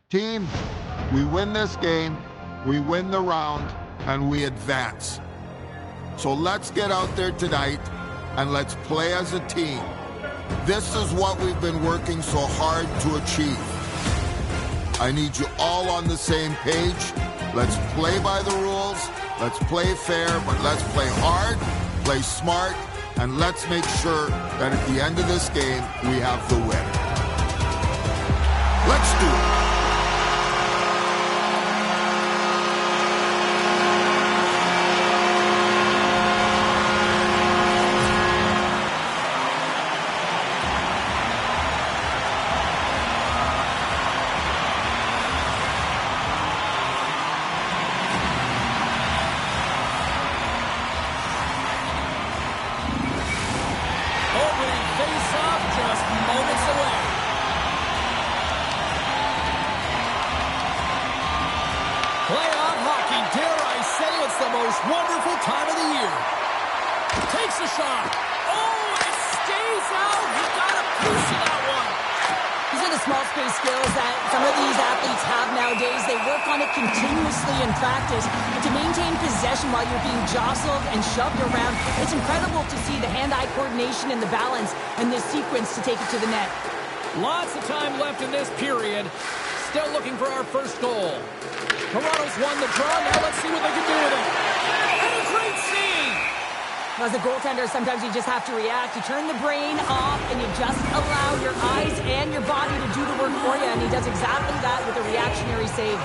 Team, we win this game, we win the round, and we advance. So let's get out there tonight and let's play as a team. This is what we've been working so hard to achieve. I need you all on the same page. Let's play by the rules, let's play fair, but let's play hard, play smart, and let's make sure that at the end of this game, we have the win. Let's do it. Wonderful time of the year. Takes a shot. Oh, it stays out. He got a piece of that one. These are the small space skills that some of these athletes have nowadays. They work on it continuously in practice. And to maintain possession while you're being jostled and shoved around, it's incredible to see the hand-eye coordination and the balance in this sequence to take it to the net. Lots of time left in this period. Still looking for our first goal. Toronto's won the draw. Now let's see what they can do with it. And a great scene. As a goaltender, sometimes you just have to react. You turn the brain off and you just allow your eyes and your body to do the work for you. And he does exactly that with a reactionary save.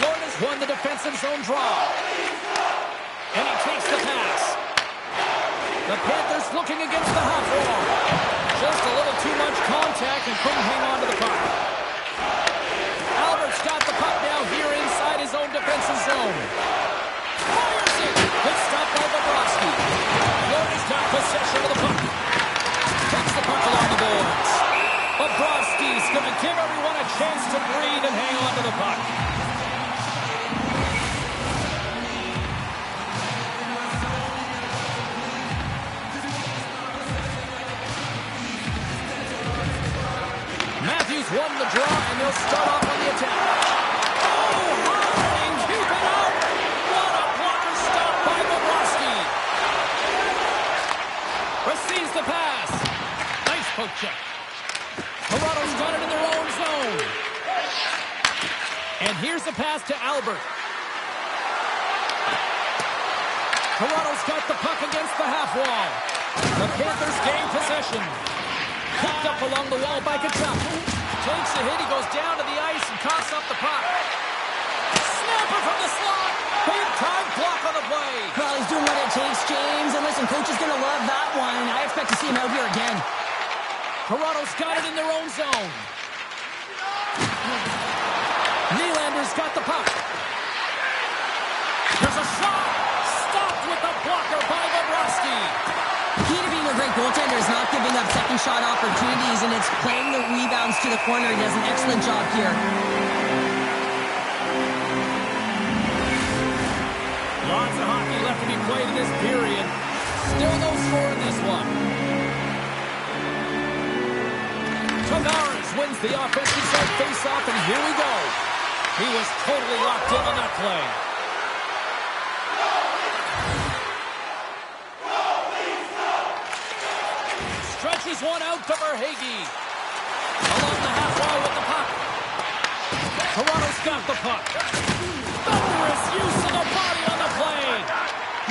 Florida's won the defensive zone draw. And he takes the pass. The Panthers looking against the half wall. Just a little too much contact and couldn't hang on to the puck. Albert's got the puck now here inside his own defensive zone. Fires it! Good stop by Bobrovsky. Florida's got possession of the puck. Takes the puck along the boards. Bobrovsky's going to give everyone a chance to breathe and hang on to the puck. Matthews won the draw, and they'll start off on the attack. Oh, Harding, keep it out! What a blocker stop by Bobrovsky! Receives the pass. Nice poke check. Toronto's got it in their own zone. And here's the pass to Albert. Toronto's got the puck against the half wall. The Panthers gain possession. Picked up along the wall by Kachuk. Takes a hit, he goes down to the ice and coughs up the puck. Snapper from the slot. Big time block on the play. Well, he's doing what it takes, James. And listen, coach is going to love that one. I expect to see him out here again. Toronto's got it in their own zone. Nylander's got the puck. There's a shot. Stopped with the blocker by Bobrovsky. The key to being a great goaltender is not giving up second shot opportunities, and it's playing the rebounds to the corner. He does an excellent job here. Lots of hockey left to be played in this period. Still no score in this one. Tavares wins the offensive side face-off, and here we go. He was totally locked in on that play. Stretches one out to Verhaeghe. Along the half wall with the puck. Toronto's got the puck. Thunderous use of the body on the play.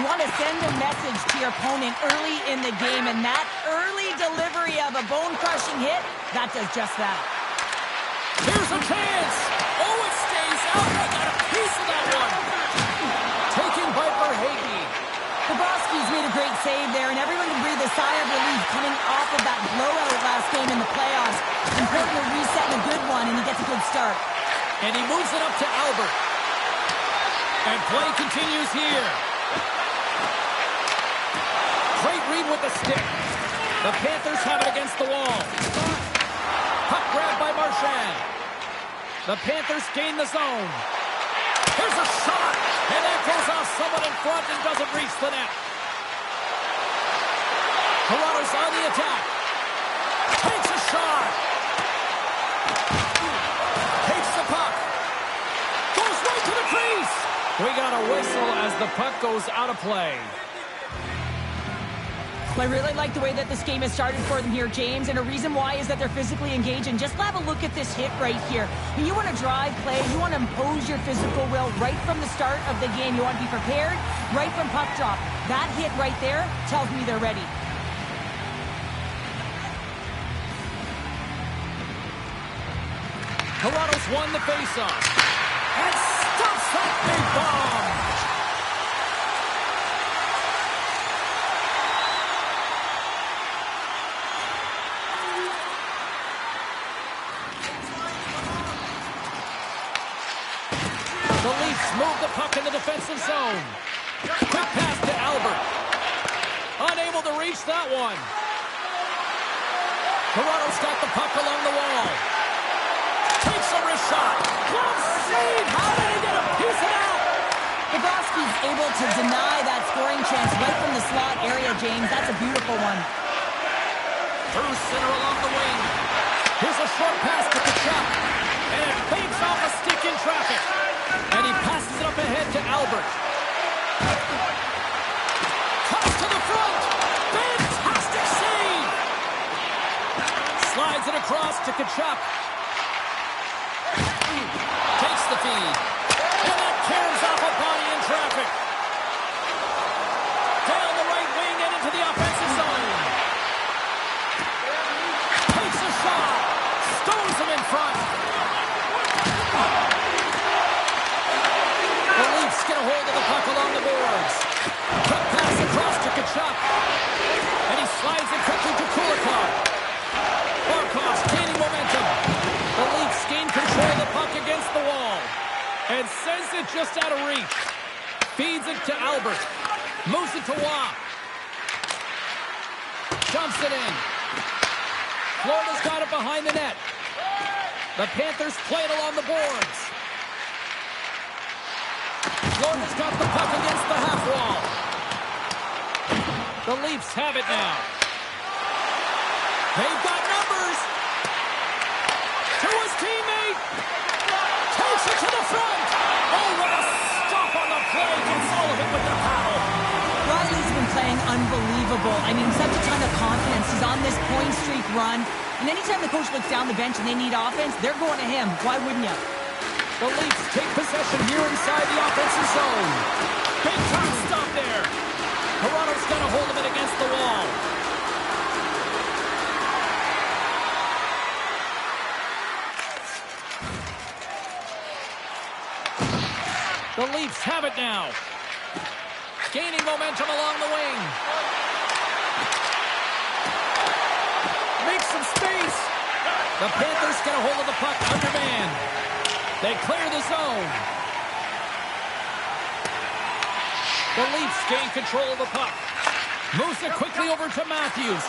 You want to send a message to your opponent early in the game, and that early delivery of a bone-crushing hit, that does just that. Here's a chance. Oh, it stays out. I got a piece of that one. Taken by Verhaeghe. Bobrovsky's made a great save there, and everyone can breathe a sigh of relief coming off of that blowout last game in the playoffs. Important to reset in a good one, and he gets a good start. And he moves it up to Albert. And play continues here. Great read with the stick. The Panthers have it against the wall. Puck grab by Marchand. The Panthers gain the zone. Here's a shot. And that goes off someone in front and doesn't reach the net. Toronto's on the attack. Takes a shot. whistle as the puck goes out of play. I really like the way that this game has started for them here, James, and a reason why is that they're physically engaged. And just have a look at this hit right here. When you want to drive play, you want to impose your physical will right from the start of the game. You want to be prepared right from puck drop. That hit right there tells me they're ready. Toronto's won the faceoff and stuffs that big bomb. The Leafs move the puck in the defensive zone. Quick pass to Albert. Unable to reach that one. Toronto's got the puck along the wall. Takes a wrist shot. Glove save. How did he get a piece of that? Bobrovsky's able to deny that scoring chance right from the slot area, James. That's a beautiful one. Through center along the wing. Here's a short pass to Kachuk. And it fakes off a stick in traffic. And he passes it up ahead to Albert. Comes to the front. Fantastic save. Slides it across to Kachuk. Takes the feed. And that tears off a body in traffic. Down the right wing and into the offensive zone. Takes a shot. Stones him in front. The Leafs get a hold of the puck along the boards. Quick pass across to Kachuk. And he slides it quickly to Kulikov. Barkov's gaining momentum. The Leafs gain control of the puck against the wall. And sends it just out of reach. Feeds it to Albert. Moves it to Waugh. Dumps it in. Florida's got it behind the net. The Panthers play it along the boards. Florida's got the puck against the half wall. The Leafs have it now. They've got numbers. To his teammate. Takes it to the front. Oh, what a stop on the play. Gets all of it with the paddle. Riley's been playing unbelievable. I mean, such a ton of confidence. He's on this point streak run. And anytime the coach looks down the bench and they need offense, they're going to him. Why wouldn't you? The Leafs take possession here inside the offensive zone. Big time stop there. Toronto's got a hold of it against the wall. The Leafs have it now. Gaining momentum along the wing. Makes some space. The Panthers get a hold of the puck under man. They clear the zone. The Leafs gain control of the puck. Moves it quickly over to Matthews.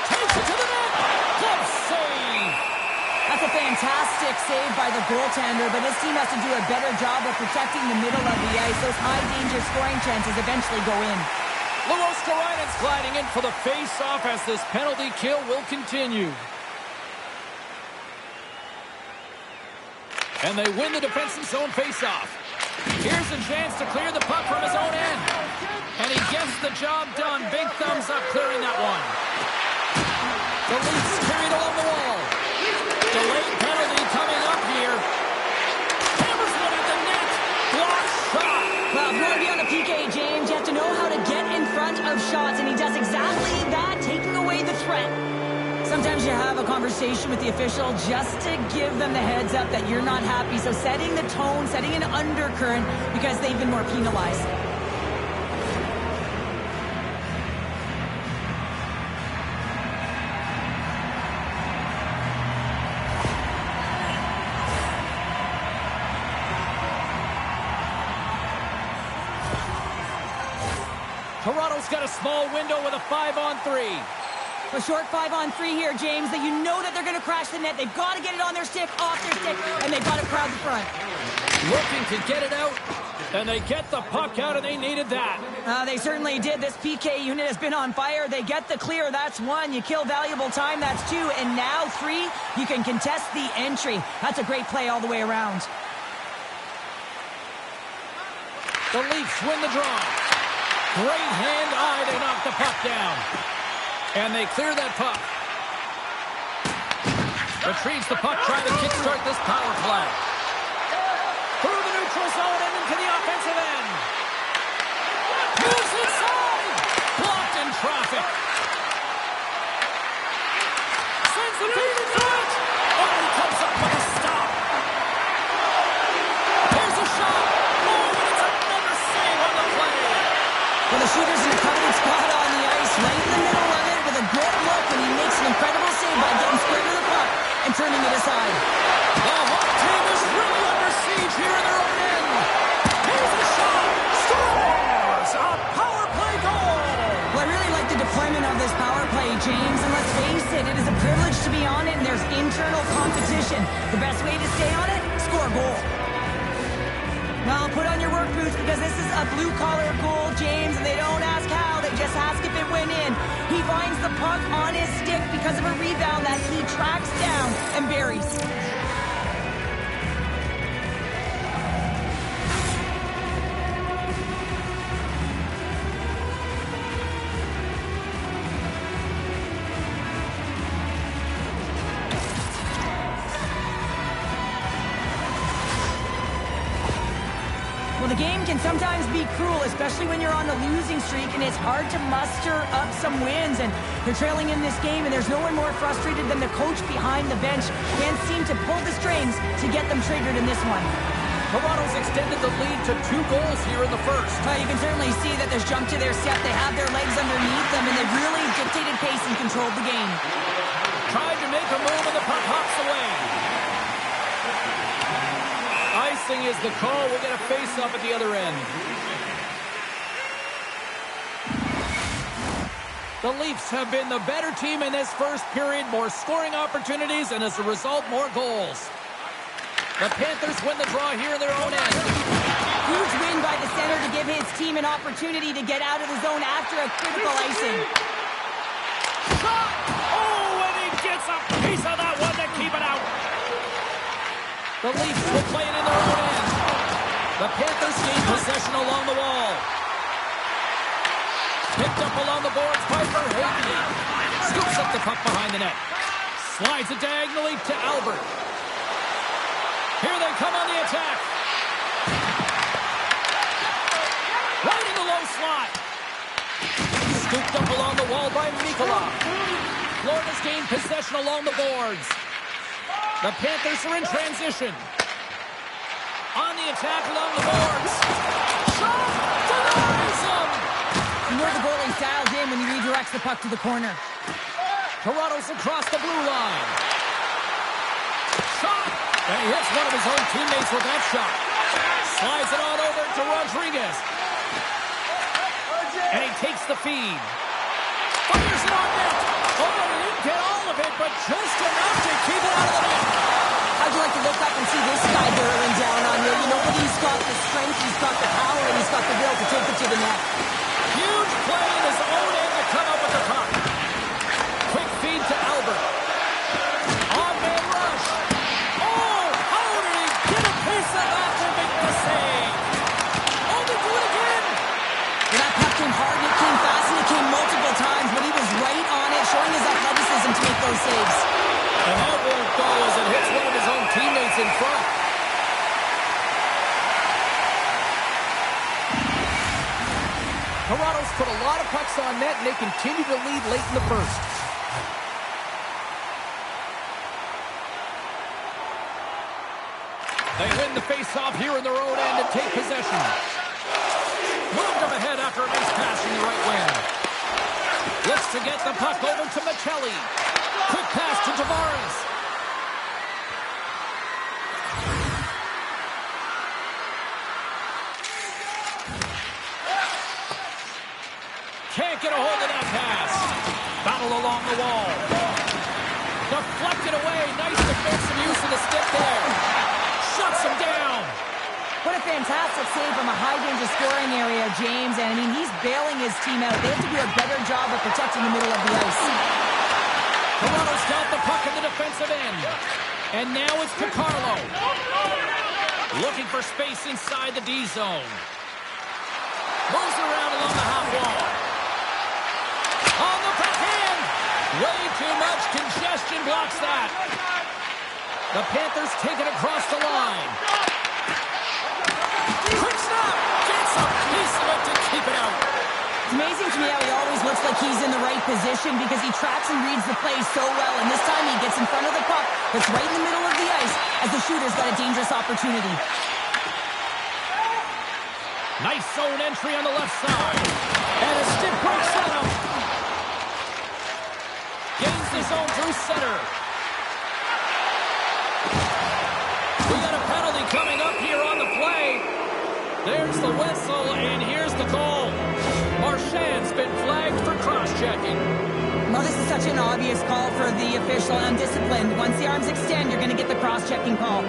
Takes it to the net. Glove save. That's a fantastic save by the goaltender, but his team has to do a better job of protecting the middle of the ice. Those high-danger scoring chances eventually go in. Luostarinen gliding in for the face-off as this penalty kill will continue. And they win the defensive zone face-off. Here's a chance to clear the puck from his own end. And he gets the job done. Big thumbs up clearing that one. The Leafs carried along the wall. Delayed penalty coming up here. Hammers one at the net. Block shot. Well, if you want to be on the PK, James, you have to know how to get in front of shots, and he does exactly that, taking away the threat. Sometimes you have a conversation with the official just to give them the heads up that you're not happy. So setting the tone, setting an undercurrent because they've been more penalized. Toronto's got a small window with a 5-on-3. A short 5-on-3 here, James, that you know that they're going to crash the net. They've got to get it on their stick, off their stick, and they've got to crowd the front. Looking to get it out, and they get the puck out, and they needed that. They certainly did. This PK unit has been on fire. They get the clear. That's one. You kill valuable time. That's two. And now three, you can contest the entry. That's a great play all the way around. The Leafs win the draw. Great hand-eye to knock the puck down. And they clear that puck. Retrieves the puck, trying to kickstart this power play. Through the neutral zone and into the offensive end. Moves inside. Blocked in traffic. Sends the feed in front. Oh, he comes up with a stop. Here's a shot. Oh, and it's another save on the play. Well, the shooter's in a coveted spot on the ice, right in the middle of it, with a good look, and he makes an incredible save by getting square to the puck and turning it aside. The home team is really under siege here in their own end. Here's a shot. Scores! A power play goal! Well, I really like the deployment of this power play, James, and let's face it, it is a privilege to be on it, and there's internal competition. The best way to stay on it, score a goal. Now, put on your work boots because this is a blue-collar goal, James, and they don't ask how, they just ask if it went in. He finds the puck on his stick because of a rebound that he tracks down and buries. Well, the game can sometimes be cruel, especially when you're on the losing streak, and it's hard to muster up some wins. And they're trailing in this game, and there's no one more frustrated than the coach behind the bench. Can't seem to pull the strings to get them triggered in this one. Toronto's extended the lead to 2 goals here in the first. You can certainly see that there's jump to their step. They have their legs underneath them, and they've really dictated pace and controlled the game. Tried to make a move, and the puck hops away. Icing is the call. We'll get a face-off at the other end. The Leafs have been the better team in this first period. More scoring opportunities, and as a result, more goals. The Panthers win the draw here in their own end. Huge win by the center to give his team an opportunity to get out of the zone after a critical icing. Shot! Oh, and he gets a piece of that one to keep it out. The Leafs will play it in their own end. The Panthers gain possession along the wall. Picked up along the boards by Verhaeghe. Scoops up the puck behind the net. Slides it diagonally to Albert. Here they come on the attack. Right in the low slot. Scooped up along the wall by Mikkola. Florida's gained possession along the boards. The Panthers are in transition. On the attack along the boards. Shot! Denies him! You know the goalie dialed in when he redirects the puck to the corner. Toronto's across the blue line. Shot! And he hits one of his own teammates with that shot. Slides it on over to Rodriguez. And he takes the feed. Fires it on net. Oh, he didn't get all of it, but just enough to keep it out of the net. How'd you like to look up and see this guy barreling down on you? You know what? He's got the strength, he's got the power, and he's got the will to take it to the net. Huge play in his own end to come up with the puck. Quick feed to Albert. On-man rush. Oh, how did he get a piece of that to make the save? Oh, they do it again. Well, that puck came hard, and it came fast, and it came multiple times, but he was right on it, showing his athleticism to make those saves. And that won't go as it hits one of his own teammates in front. Toronto's put a lot of pucks on net, and they continue to lead late in the first. They win the face-off here in their own end and take possession. Moved them ahead after a nice pass from the right wing. Looks to get the puck over to Michelli. Quick pass to Tavares. Can't get a hold of that pass. Battle along the wall. Deflected away. Nice defensive use of the stick there. Shuts him down. What a fantastic save from a high-danger scoring area, James. And, I mean, he's bailing his team out. They have to do a better job of protecting the middle of the ice. Toronto's got the puck in the defensive end. And now it's to Carlo. Looking for space inside the D zone. Moves around along the half wall. On the backhand. Way too much congestion blocks that. The Panthers take it across the line. Quick snap. Gets a piece of it to keep it out. It's amazing to me how he always looks like he's in the right position because he tracks and reads the play so well. And this time he gets in front of the puck that's right in the middle of the ice as the shooter's got a dangerous opportunity. Nice zone entry on the left side. And a stick break setup. Gains the zone through center. We got a penalty coming up here on the play. There's the whistle, and here's the call. Marchand's been flagged for cross-checking. Well, this is such an obvious call for the official, undisciplined. Once the arms extend, you're going to get the cross-checking call.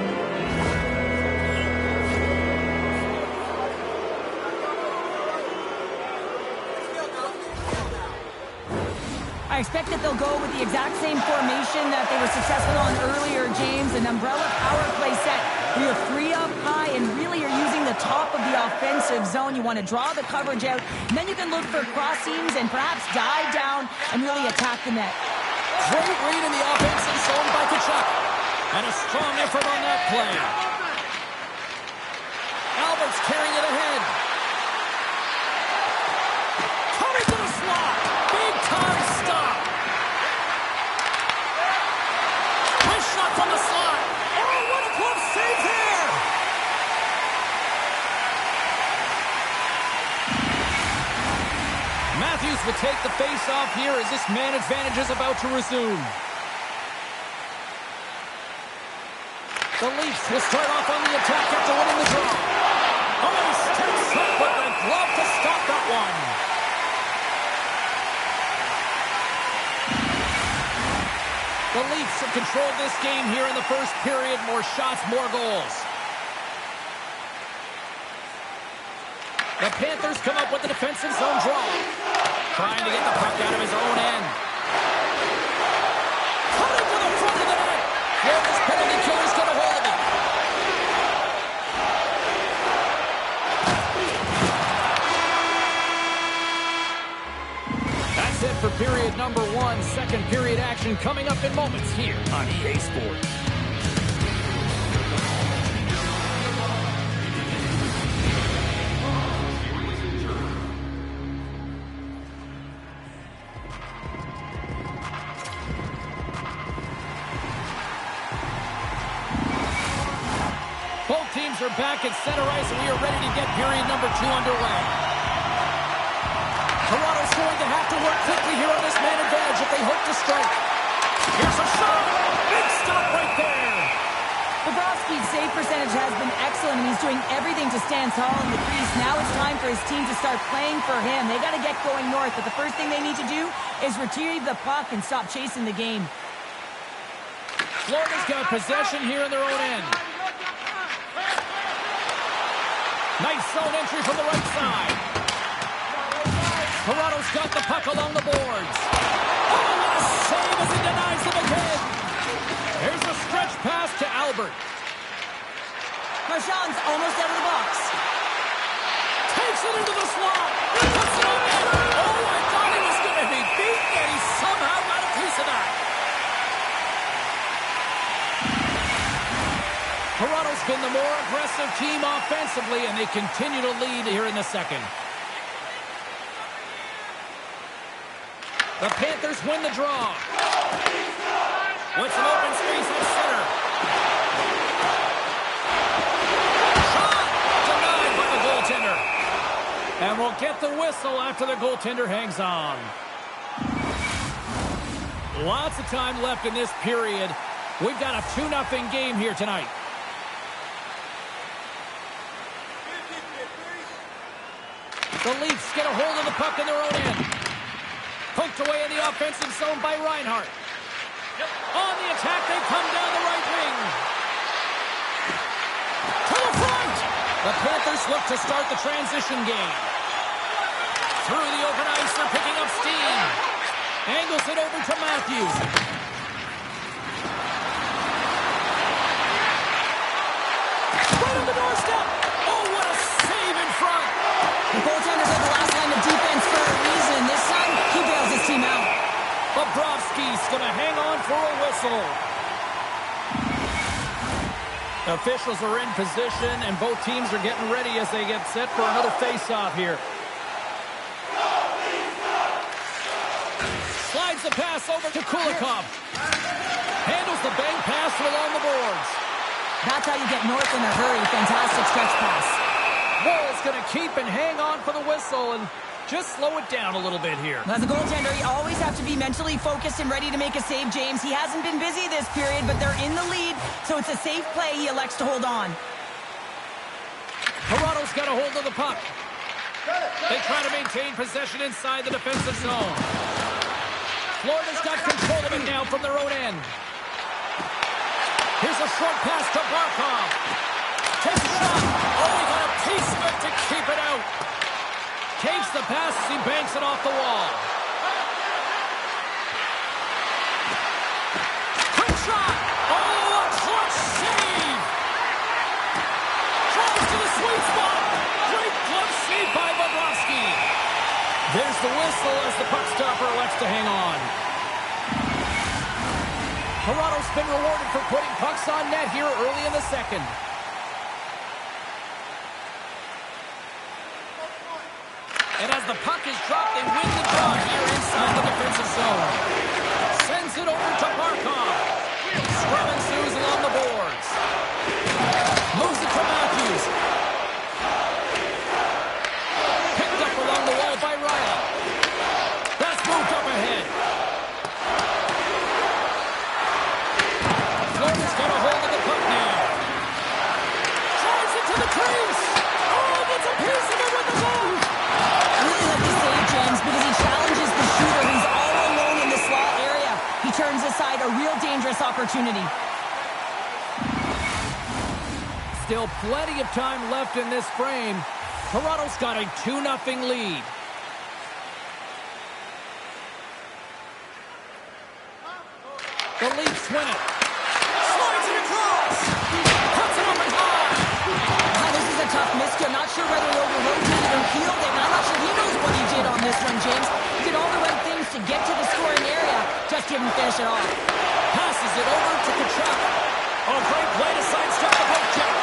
I expect that they'll go with the exact same formation that they were successful on earlier, James. An umbrella power play set. We have 3 up high, and really you're using the top of the offensive zone. You want to draw the coverage out, and then you can look for cross seams and perhaps dive down and really attack the net. Great read in the offensive zone by Kachuk. And a strong effort on that play. Albert's carrying it ahead. Coming to the slot. Big time stop. Nice shot from the slot. Oh, what a glove save there. Matthews will take the face-off here as this man advantage is about to resume. The Leafs will start off on the attack after winning the draw. Oh, he steps up with the glove to stop that one. The Leafs have controlled this game here in the first period. More shots, more goals. The Panthers come up with the defensive zone draw. Trying to get the puck out of his own end. Cutting to the front of the net. Here this penalty killer's got a hold of it. That's it for period number 1. Second period action coming up in moments here on EA Sports. Both teams are back at center ice, and we are ready to get period number 2 underway. Toronto's going to have to work quickly here on this man advantage if they hope to strike. Here's a shot. Big stop right there. Bobrovsky's save percentage has been excellent, and he's doing everything to stand tall in the crease. Now it's time for his team to start playing for him. They got to get going north, but the first thing they need to do is retrieve the puck and stop chasing the game. Florida's got possession here in their own end. Nice zone entry from the right side. Toronto's got the puck along the boards. Oh, what a save as he denies them again. Here's a stretch pass to Albert. Marchand's almost out of the box. Takes it into the slot. Puts it on net. Oh, I thought he was going to be beaten, and he somehow got a piece of that. Toronto's been the more aggressive team offensively, and they continue to lead here in the second. The Panthers win the draw. With some open space at center. Shot! Denied by the goaltender. And we'll get the whistle after the goaltender hangs on. Lots of time left in this period. We've got a 2-0 game here tonight. The Leafs get a hold of the puck in their own end. Poked away in the offensive zone by Reinhart. On the attack, they come down the right wing. To the front! The Panthers look to start the transition game. Through the open ice, they're picking up steam. Angles it over to Matthews. Right on the doorstep. Oh, what a save in front. The goaltender's whistle. Officials are in position, and both teams are getting ready as they get set for another face-off here. Slides the pass over to Kulikov. Handles the bank pass along the boards. That's how you get north in a hurry. Fantastic stretch pass. Wall's going to keep and hang on for the whistle and just slow it down a little bit here. As a goaltender, you always have to be mentally focused and ready to make a save, James. He hasn't been busy this period, but they're in the lead, so it's a safe play. He elects to hold on. Toronto's got a hold of the puck. They try to maintain possession inside the defensive zone. Florida's got control of it now from their own end. Here's a short pass to Barkov. Takes a shot. Oh, he got a piece of it to keep it out. Takes the pass as he banks it off the wall. Quick shot. Oh, a clutch save. Tries to the sweet spot. Great glove save by Bobrovsky. There's the whistle as the puck stopper elects to hang on. Toronto's been rewarded for putting pucks on net here early in the second. And as the puck is dropped, they win the draw here inside the defensive zone. Sends it over to Barkov. Scrum ensues along the boards. Moves it to Matthews. Picked up along the wall by Riley. That's moved up ahead. Florida's got a hold of the puck now. Drives it to the crease. Oh, gets a piece of it with the ball. Because he challenges the shooter. He's all alone in the slot area. He turns aside a real dangerous opportunity. Still plenty of time left in this frame. Toronto's got a 2-0 lead. The Leafs win it. Slides it across. Puts it up and high. This is a tough miscue. I'm not sure whether he over-rotated or healed it. I'm not sure he knows what he did on this one, James. He did all the right things to get to the scoring area. Just didn't finish it off. Passes it over to Kachuk. Oh, great play to sidestep the poke check.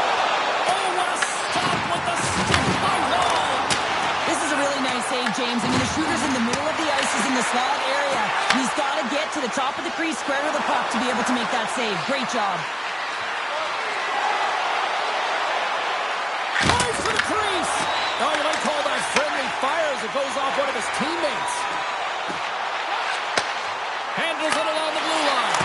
Oh, what a stop with the stick by Wall. This is a really nice save, James. I mean, the shooter's in the middle of the ice. He's in the slot area. He's got to get to the top of the crease, square to the puck to be able to make that save. Great job. Drives to the crease. Oh, you might call that friendly fire as it goes off one of his teammates. Handles it along the blue line.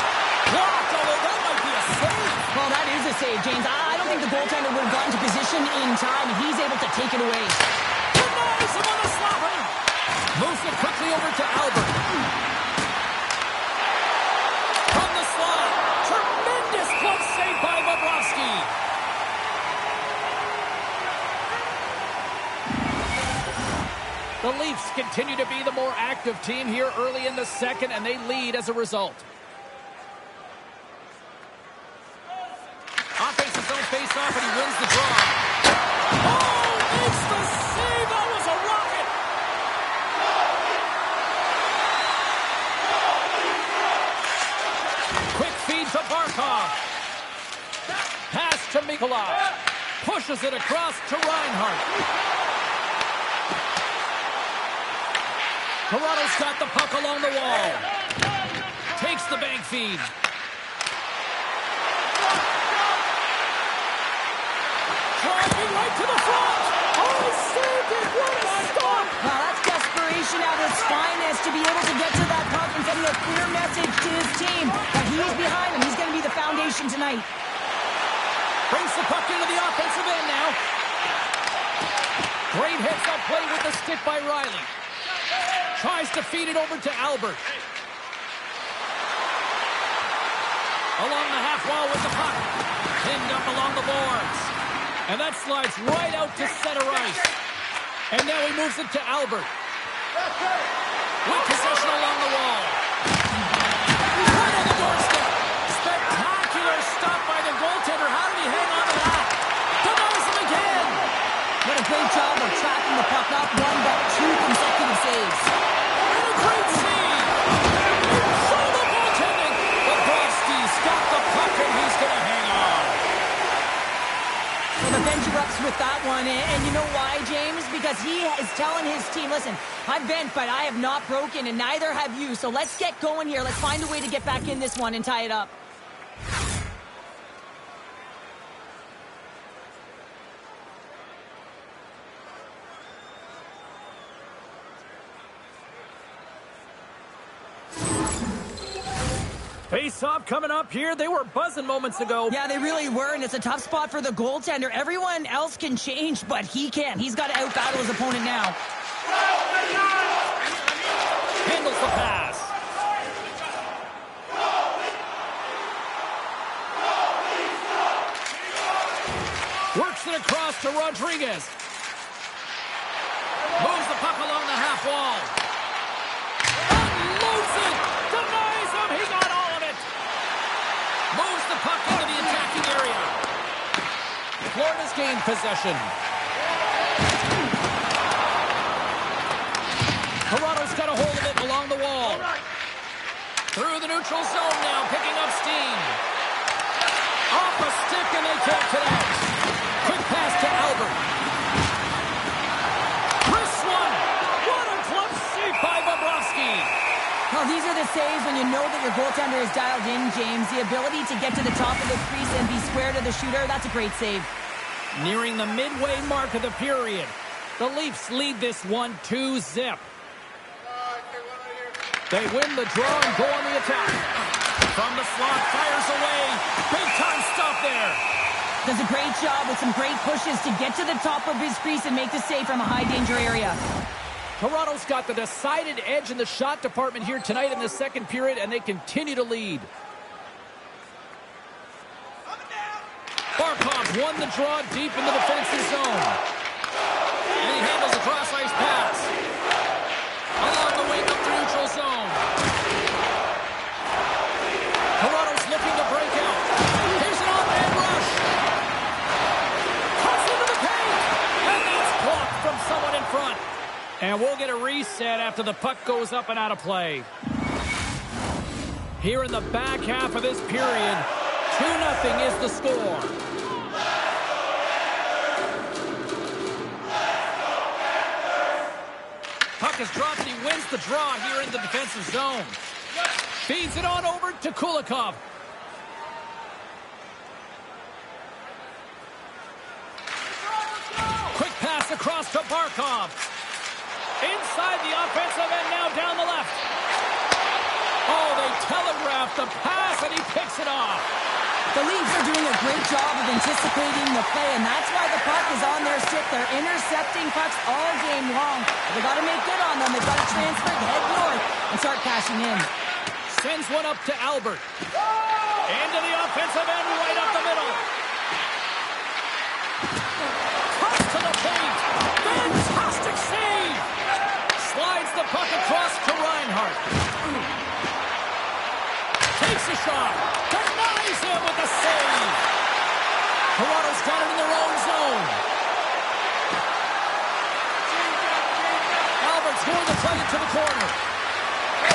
Blocked, although that might be a save. Well, that is a save, James. I don't think the goaltender would have gotten to position in time. He's able to take it away. Denies him on the slapper. Moves it quickly over to Albert. From the slot. Tremendous glove save by Bobrovsky. The Leafs continue to be the more active team here early in the second, and they lead as a result. Offense his own face-off, and he wins the draw. Oh, makes the save! That was a rocket! Quick feed to Barkov. Pass to Mikolov. Pushes it across to Reinhart. Toronto's got the puck along the wall. Takes the bank feed. Driving right to the front. Oh, he saved it. What a stop. Wow, that's desperation at its finest to be able to get to that puck and sending a clear message to his team that he is behind him. He's going to be the foundation tonight. Brings the puck into the offensive end now. Great heads-up play with the stick by Riley. Tries to feed it over to Albert. Along the half wall with the puck. Pinned up along the boards. And that slides right out to center ice. And now he moves it to Albert. With possession along the wall. Right on the doorstep. Spectacular stop by the goaltender. How did he hang on to that? Denies him again. What a great job of tracking the puck. Not one, but two consecutive saves. And a great save. Show the goaltending. Bobrovsky nervous with that one, and you know why, James? Because he is telling his team, listen, I've bent, but I have not broken, and neither have you. So let's get going here. Let's find a way to get back in this one and tie it up. Face-off coming up here. They were buzzing moments ago. Yeah, they really were, and it's a tough spot for the goaltender. Everyone else can change, but he can't. He's got to out-battle his opponent now. Handles the pass. Works it across to Rodriguez. Moves the puck along the half wall. Unloads it. Denies him. He got all of it. Moves the puck into the attacking area. Florida's gained possession. Toronto's got a hold of it along the wall. Through the neutral zone now, picking up steam. Off a stick, and they can't connect. Quick pass to Albert. Wrist one. What a glove save by Bobrovsky. Well, these are the saves when you know that your goaltender is dialed in, James. The ability to get to the top of the crease and be square to the shooter, that's a great save. Nearing the midway mark of the period. The Leafs lead this one 2-0. They win the draw and go on the attack. From the slot, fires away. Big time stop there. Does a great job with some great pushes to get to the top of his crease and make the save from a high danger area. Toronto's got the decided edge in the shot department here tonight in the second period, and they continue to lead. Barkov won the draw deep in the defensive zone. And he handles a cross-ice pass. Along the wing up the neutral zone. Toronto's looking to break out. Here's an off-man rush. Cuts into the paint. And that's blocked from someone in front. And we'll get a reset after the puck goes up and out of play. Here in the back half of this period, 2-0 is the score. Puck is dropped and he wins the draw here in the defensive zone. Feeds it on over to Kulikov. Quick pass across to Barkov. Inside the offensive end now down the left. Oh, they telegraphed the pass and he picks it off. The Leafs are doing a great job of anticipating the play, and that's why the puck is on their stick. They're intercepting pucks all game long. They got to make good on them. They've got to transfer, head north, and start cashing in. Sends one up to Albert. Into the offensive end, right up the middle. Cuts to the paint. Fantastic save. Slides the puck across to Reinhart. Takes a shot. Denies him with a save. Toronto's got it in their own zone. Albert's going to play it to the corner.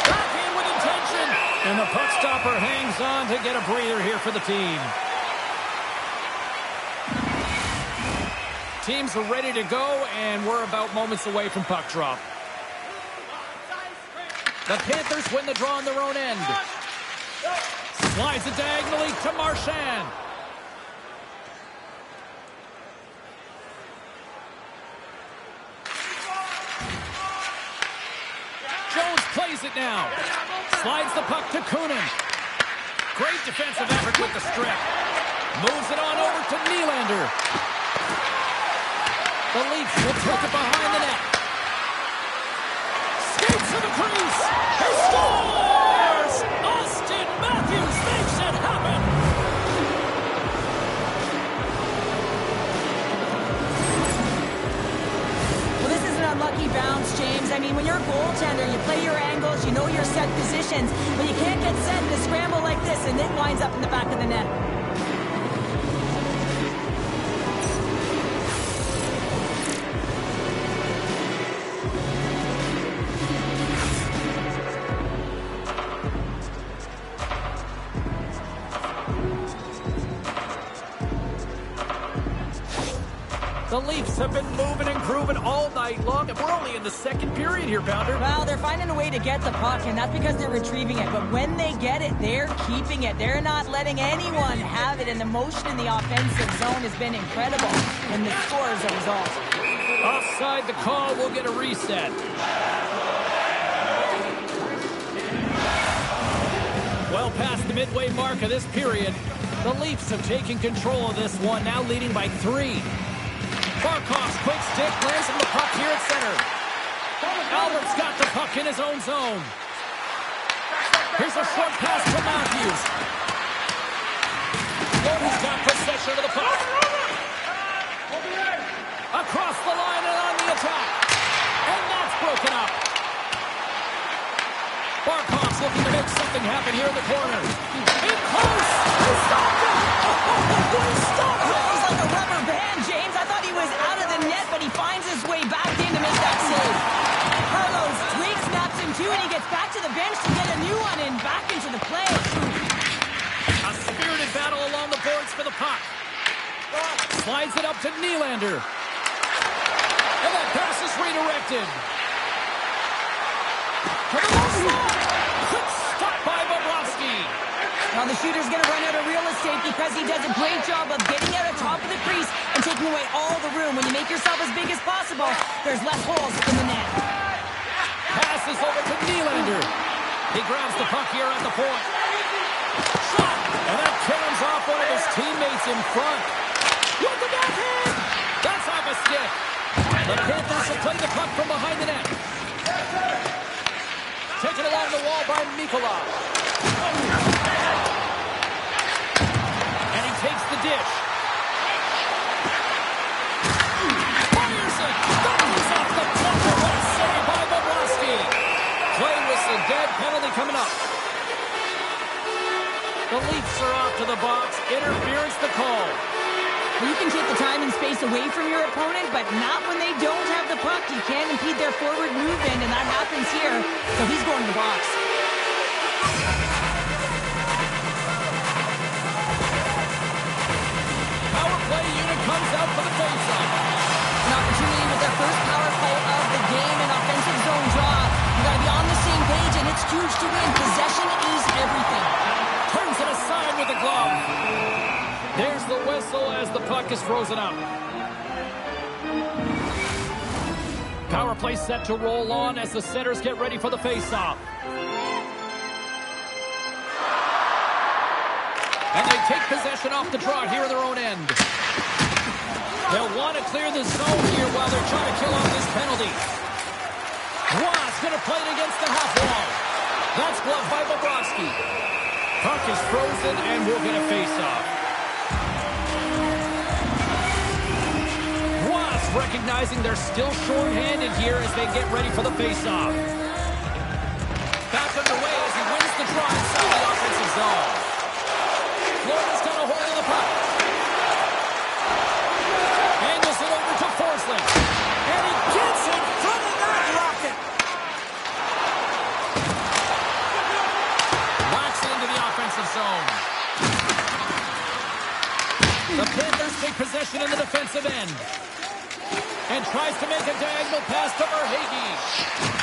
Back in with intention. And the puck stopper hangs on to get a breather here for the team. Teams are ready to go, and we're about moments away from puck drop. The Panthers win the draw on their own end. Slides it diagonally to Marchand. Jones plays it now. Slides the puck to Kunin. Great defensive effort with the strip. Moves it on over to Nylander. The Leafs will take it behind the net. Skates to the crease. He scores! Austin Matthews makes it happen. Well, this is an unlucky bounce, James. I mean, when you're a goaltender, you play your angles, you know your set positions, but you can't get set in a scramble like this, and it winds up in the back of the net. The Leafs have been moving and grooving all night long, and we're only in the second period here, Pounder. Well, they're finding a way to get the puck, and that's because they're retrieving it. But when they get it, they're keeping it. They're not letting anyone have it, and the motion in the offensive zone has been incredible, and the score is a result. Offside the call, we'll get a reset. Well past the midway mark of this period, the Leafs have taken control of this one, now leading by 3. Barkov's quick stick lands him the puck here at center. Albert's got the puck in his own zone. Here's a short pass from Matthews. Logan's got possession of the puck. Across the line and on the attack. And that's broken up. Barkov's looking to make something happen here in the corner. In close! He stopped it! He stopped it! It was like a rubber band, James. I thought he was out of the net, but he finds his way back in to make that save. Carlos Tweak snaps him too, and he gets back to the bench to get a new one and back into the play. A spirited battle along the boards for the puck. Slides it up to Nylander. And that pass is redirected. To the left side. Quick stop by Bobrovsky. Now the shooter's going to run out of real estate because he does a great job of getting out of top of the crease and taking away all the room. When you make yourself as big as possible, there's less holes in the net. Passes over to Nylander. He grabs the puck here at the point. Shot! And that cams off one of his teammates in front. With the backhand! That's off a stick. The Panthers will play the puck from behind the net. Taken along the wall by Mikula. And he takes the dish. Fires it. Doubles off the blocker. What a save by Bobrovsky. Play whistle dead. Penalty coming up. The Leafs are off to the box. Interference the call. Well, you can take the time and space away from your opponent, but not when they don't have the puck. You can't impede their forward movement, and that happens here. So he's going to the box. Power play unit comes out for the faceoff. An opportunity with their first power play of the game, an offensive zone draw. You got to be on the same page, and it's huge to win. Possession is everything. Turns it aside with the glove. There's the whistle as the puck is frozen up. Power play set to roll on as the setters get ready for the faceoff. And they take possession off the draw here in their own end. They'll want to clear the zone here while they're trying to kill off this penalty. Ross going to play it against the half wall. That's gloved by Bobrovsky. Puck is frozen and we'll get a faceoff. Recognizing they're still short-handed here as they get ready for the face-off. Back underway as he wins the draw inside the offensive zone. Florida's got a hold of the puck. Angles it over to Forsling. And he gets in front of that rocket. Whacks into the offensive zone. The Panthers take possession in the defensive end. And tries to make a diagonal pass to Verhaeghe.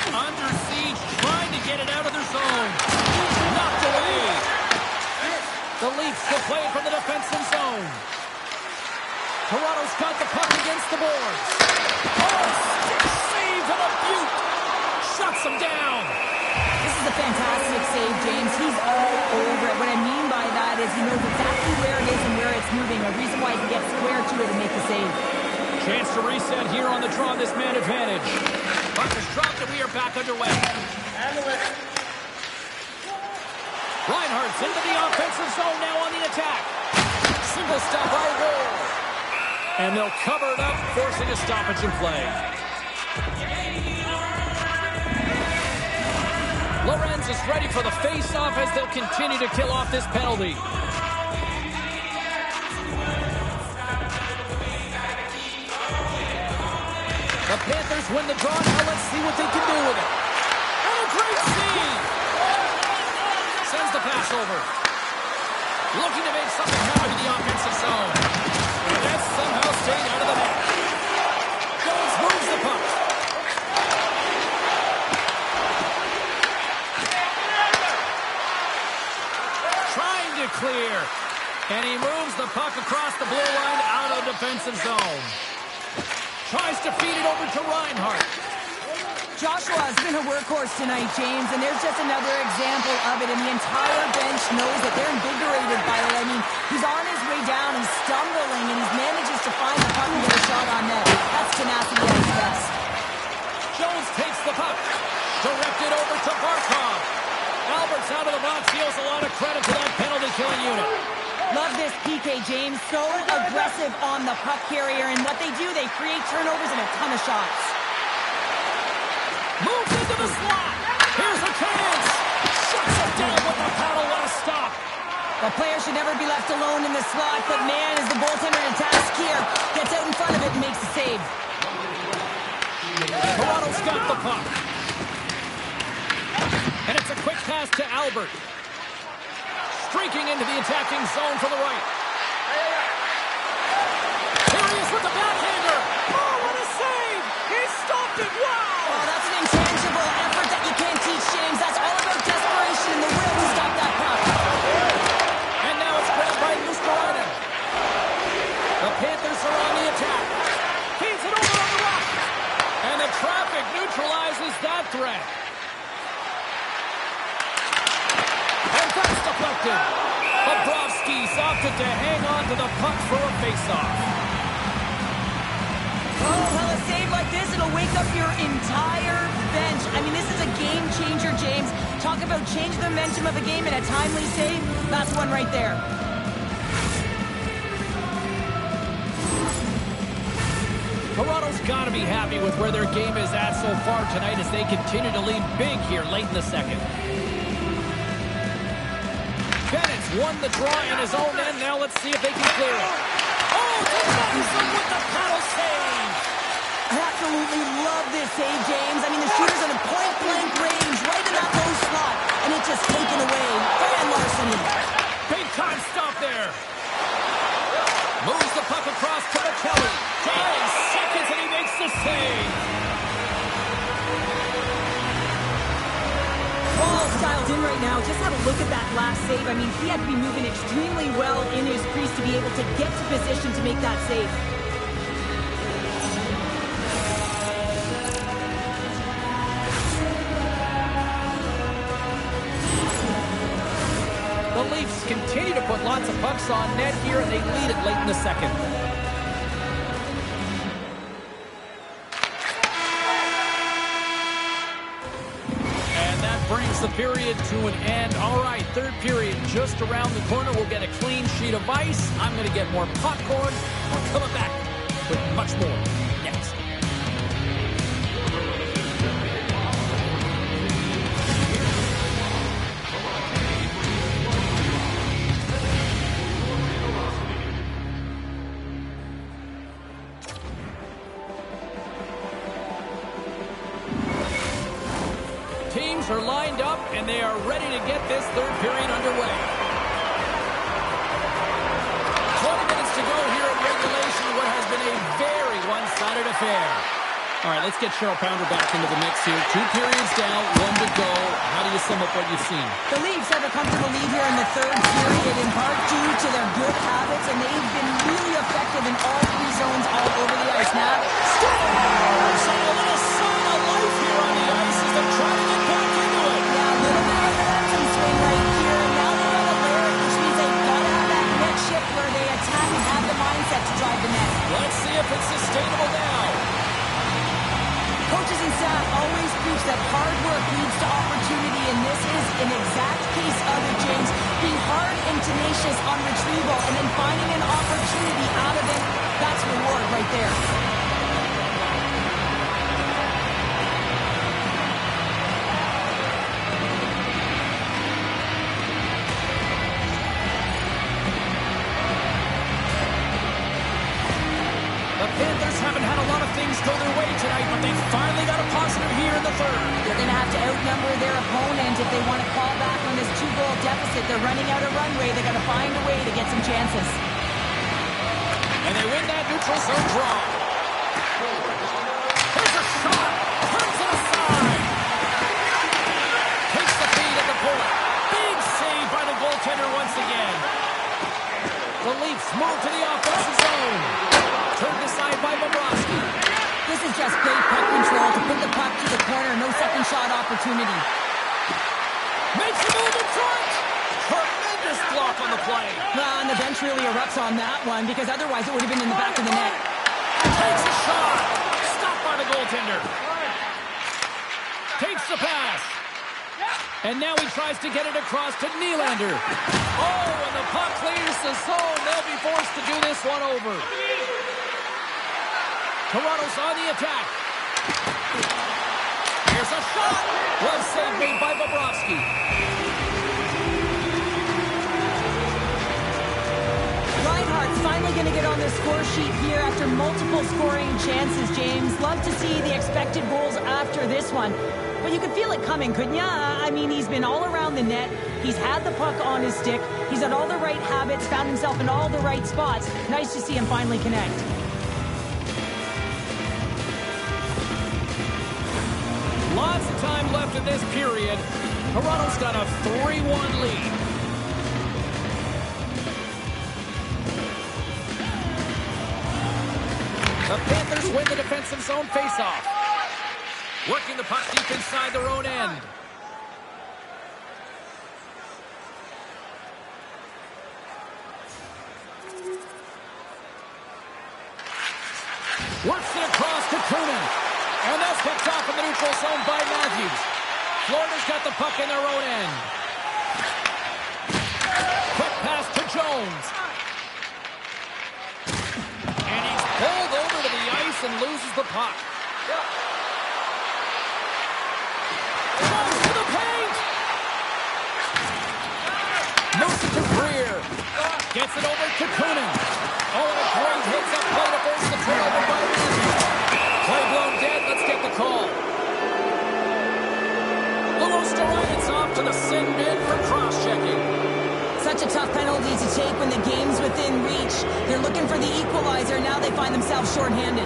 Under siege, trying to get it out of their zone. Knocked away. The Leafs will play it from the defensive zone. Toronto's got the puck against the boards. Oh, stick save to the Butte. Shuts him down. This is a fantastic save, James. He's all over it. What I mean by that is he knows exactly where it is and where it's moving. A reason why he can get square to it and make the save. Chance to reset here on the draw, this man advantage. Puck is dropped and we are back underway. Reinhardt's into the offensive zone now on the attack. Single stop our goal. And they'll cover it up, forcing a stoppage in play. Lorenz is ready for the face-off as they'll continue to kill off this penalty. The Panthers win the draw. Now let's see what they can do with it. And a great save. Sends the pass over. Looking to make something happen in the offensive zone. And that's somehow stayed out of the net. clear. And he moves the puck across the blue line out of defensive zone. Tries to feed it over to Reinhart. Joshua has been a workhorse tonight, James, and there's just another example of it, and the entire bench knows that they're invigorated by it. I mean, he's on his way down, he's stumbling, and he manages to find the puck and get a shot on net. That's tenacity at its best. Jones takes the puck. Directed over to Barkov. Albert's out of the box. Feels a lot of credit to that penalty-killing unit. Love this PK, James. So aggressive on the puck carrier, and what they do, they create turnovers and a ton of shots. Moves into the slot. Here's a chance. Shuts it down with the paddle. What a stop. The player should never be left alone in the slot, but man, is the goaltender to task here. Gets out in front of it and makes the save. Toronto's got the puck. And it's a quick pass to Albert. Streaking into the attacking zone from the right. Here he is with the backhander. Oh, what a save. He stopped it. Wow. Oh, that's an intangible effort that you can't teach, James. That's all about desperation and the will to stop that puck. And now it's grabbed by Luskarainen. The Panthers are on the attack. Feeds it over on the rock. And the traffic neutralizes that threat. And that's deflected. Bobrovsky's opted to hang on to the puck for a faceoff. Oh, well, a save like this, it'll wake up your entire bench. I mean, this is a game changer, James. Talk about change the momentum of a game in a timely save. That's one right there. Toronto's got to be happy with where their game is at so far tonight as they continue to lead big here late in the second. Bennett's won the draw in his own end. Now let's see if they can clear it. Oh, Johnson with the paddle save. I absolutely love this save, James. I mean, the shooter's in a point-blank range right in that low slot, and it's just taken away. Fan larceny. Big-time stop there. Moves the puck across to McKelly. 5 seconds, and he makes the save. Ball's dialed in right now. Just have a look at that last save. I mean, he had to be moving extremely well in his crease to be able to get to position to make that save. The Leafs continue to put lots of pucks on net here, and they lead it late in the second. Brings the period to an end. All right, third period just around the corner. We'll get a clean sheet of ice. I'm going to get more popcorn. We're coming back with much more next. Teams are lined up, and they are ready to get this third period underway. 20 minutes to go here in regulation, what has been a very one-sided affair. All right, let's get Cheryl Pounder back into the mix here. 2 periods down, 1 to go. How do you sum up what you've seen? The Leafs have a comfortable lead here in the third period, in part due to their good habits, and they've been really effective in all 3 zones all over the ice. Now, Stars on a little sign of life here on the ice as they try to get back into it. yeah, a little bit of momentum swing right here, and now they're on alert, which means they've got to have that net shift where they attack and have the mindset to drive the net. Let's see if it's sustainable now. Coaches and staff always preach that hard work leads to opportunity, and this is an exact case of it, James. Being hard and tenacious on retrieval and then finding an opportunity out of it, that's reward right there. The Panthers haven't had a lot of things go their way tonight, but they finally got a positive here in the third. They're going to have to outnumber their opponent if they want to fall back on this 2-goal deficit. They're running out of runway. They've got to find a way to get some chances. And they win that neutral zone draw. Here's a shot. Turns it aside. Takes the feed at the point. Big save by the goaltender once once again. The Leafs move to the offensive zone. Turned aside by Bobrovsky. This is just great puck control to put the puck to the corner. No second shot opportunity. Makes a move in front. Tremendous block on the play. And the bench really erupts on that one because otherwise it would have been in the back of the net. Takes a shot. Stopped by the goaltender. Takes the pass. And now he tries to get it across to Nylander. Oh, and the puck clears the zone. They'll be forced to do this one over. Toronto's on the attack. Here's a shot. One save made by Bobrovsky. Reinhart's finally going to get on the score sheet here after multiple scoring chances, James. Love to see the expected goals after this one. But you could feel it coming, couldn't ya? I mean, he's been all around the net. He's had the puck on his stick. He's had all the right habits, found himself in all the right spots. Nice to see him finally connect. Lots of time left in this period. Toronto's got a 3-1 lead. The Panthers win the defensive zone faceoff. Working the puck deep inside their own end. Works it across to Kunin. And that's picked off in the neutral zone by Matthews. Florida's got the puck in their own end. Quick pass to Jones. And he's pulled over to the ice and loses the puck. Goes to the paint. Moves it to Greer. Gets it over to Kunin. Oh, and a great hits-up play to force the turnover by Matthews. Play blown dead. Let's get the call. It's off to the sin bin for cross-checking. Such a tough penalty to take when the game's within reach. They're looking for the equalizer. Now they find themselves shorthanded.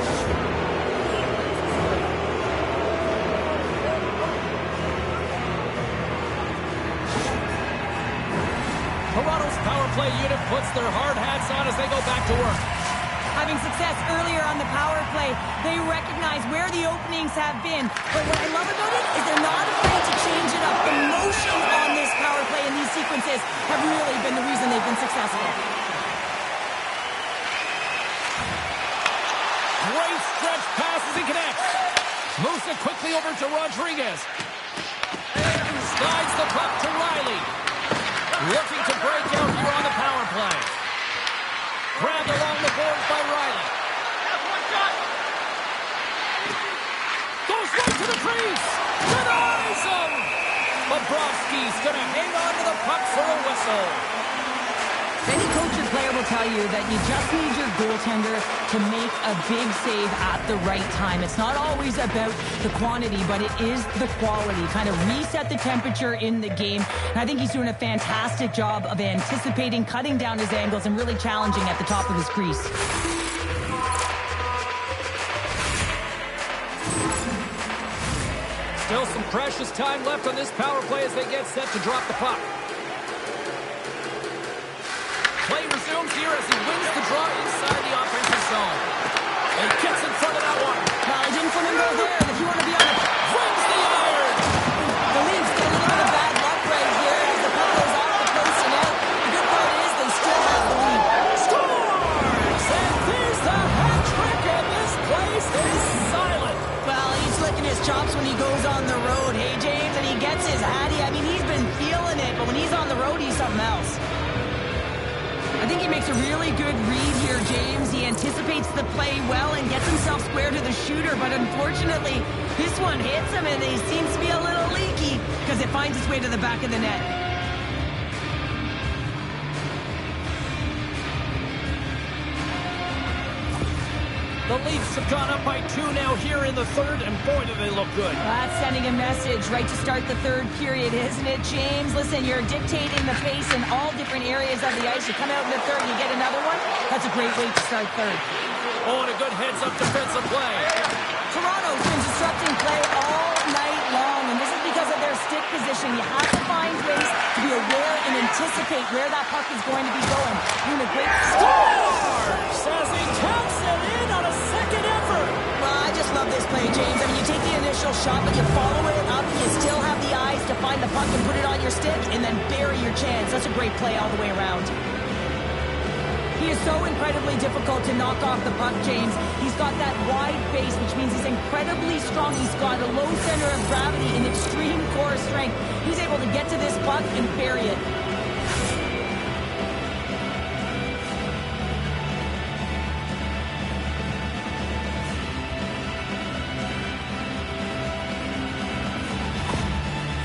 Toronto's power play unit puts their hard hats on as they go back to work. Having success earlier on the power play, they recognize where the openings have been. But what I love about it is they're not afraid to change it up. The motion on this power play and these sequences have really been the reason they've been successful. Great stretch passes and connects. Moves it quickly over to Rodriguez. Slides the puck to Riley. Looking to break out here on the power play. Grabbed along the boards by Riley. Goes right to the crease. Denies him. Bobrovsky's going to hang on to the puck for a whistle. Any coach or player will tell you that you just need your goaltender to make a big save at the right time. It's not always about the quantity, but it is the quality. Kind of reset the temperature in the game. And I think he's doing a fantastic job of anticipating, cutting down his angles, and really challenging at the top of his crease. Still some precious time left on this power play as they get set to drop the puck. Play resumes here as he wins the draw inside the offensive zone. And he gets in front of that one. Well, he didn't want him to go there. If you want to be on the... Wins the iron. The Leafs get a little bit of bad luck right here as the puck goes off the post and out. The good part is they still have the lead. Scores! And there's the hat trick, and this place is silent. Well, he's licking his chops when he goes on the road, hey, James? And he gets his hattie. I mean, he's been feeling it, but when he's on the road, he's something else. I think he makes a really good read here, James. He anticipates the play well and gets himself square to the shooter, but unfortunately, this one hits him and he seems to be a little leaky because it finds its way to the back of the net. The Leafs have gone up by 2 now here in the third, and boy, do they look good. That's sending a message right to start the third period, isn't it, James? Listen, you're dictating the pace in all different areas of the ice. You come out in the third, you get another one. That's a great way to start third. Oh, and a good heads-up defensive play. Toronto's been disrupting play all night long, and this is because of their stick position. You have to find ways to be aware and anticipate where that puck is going to be going. Doing a great Scores as he taps it in on a second effort. Well, I just love this play, James. I mean, you take the initial shot, but you follow it up. You still have the eyes to find the puck and put it on your stick and then bury your chance. That's a great play all the way around. He is so incredibly difficult to knock off the puck, James. He's got that wide base, which means he's incredibly strong. He's got a low center of gravity and extreme core strength. He's able to get to this puck and bury it.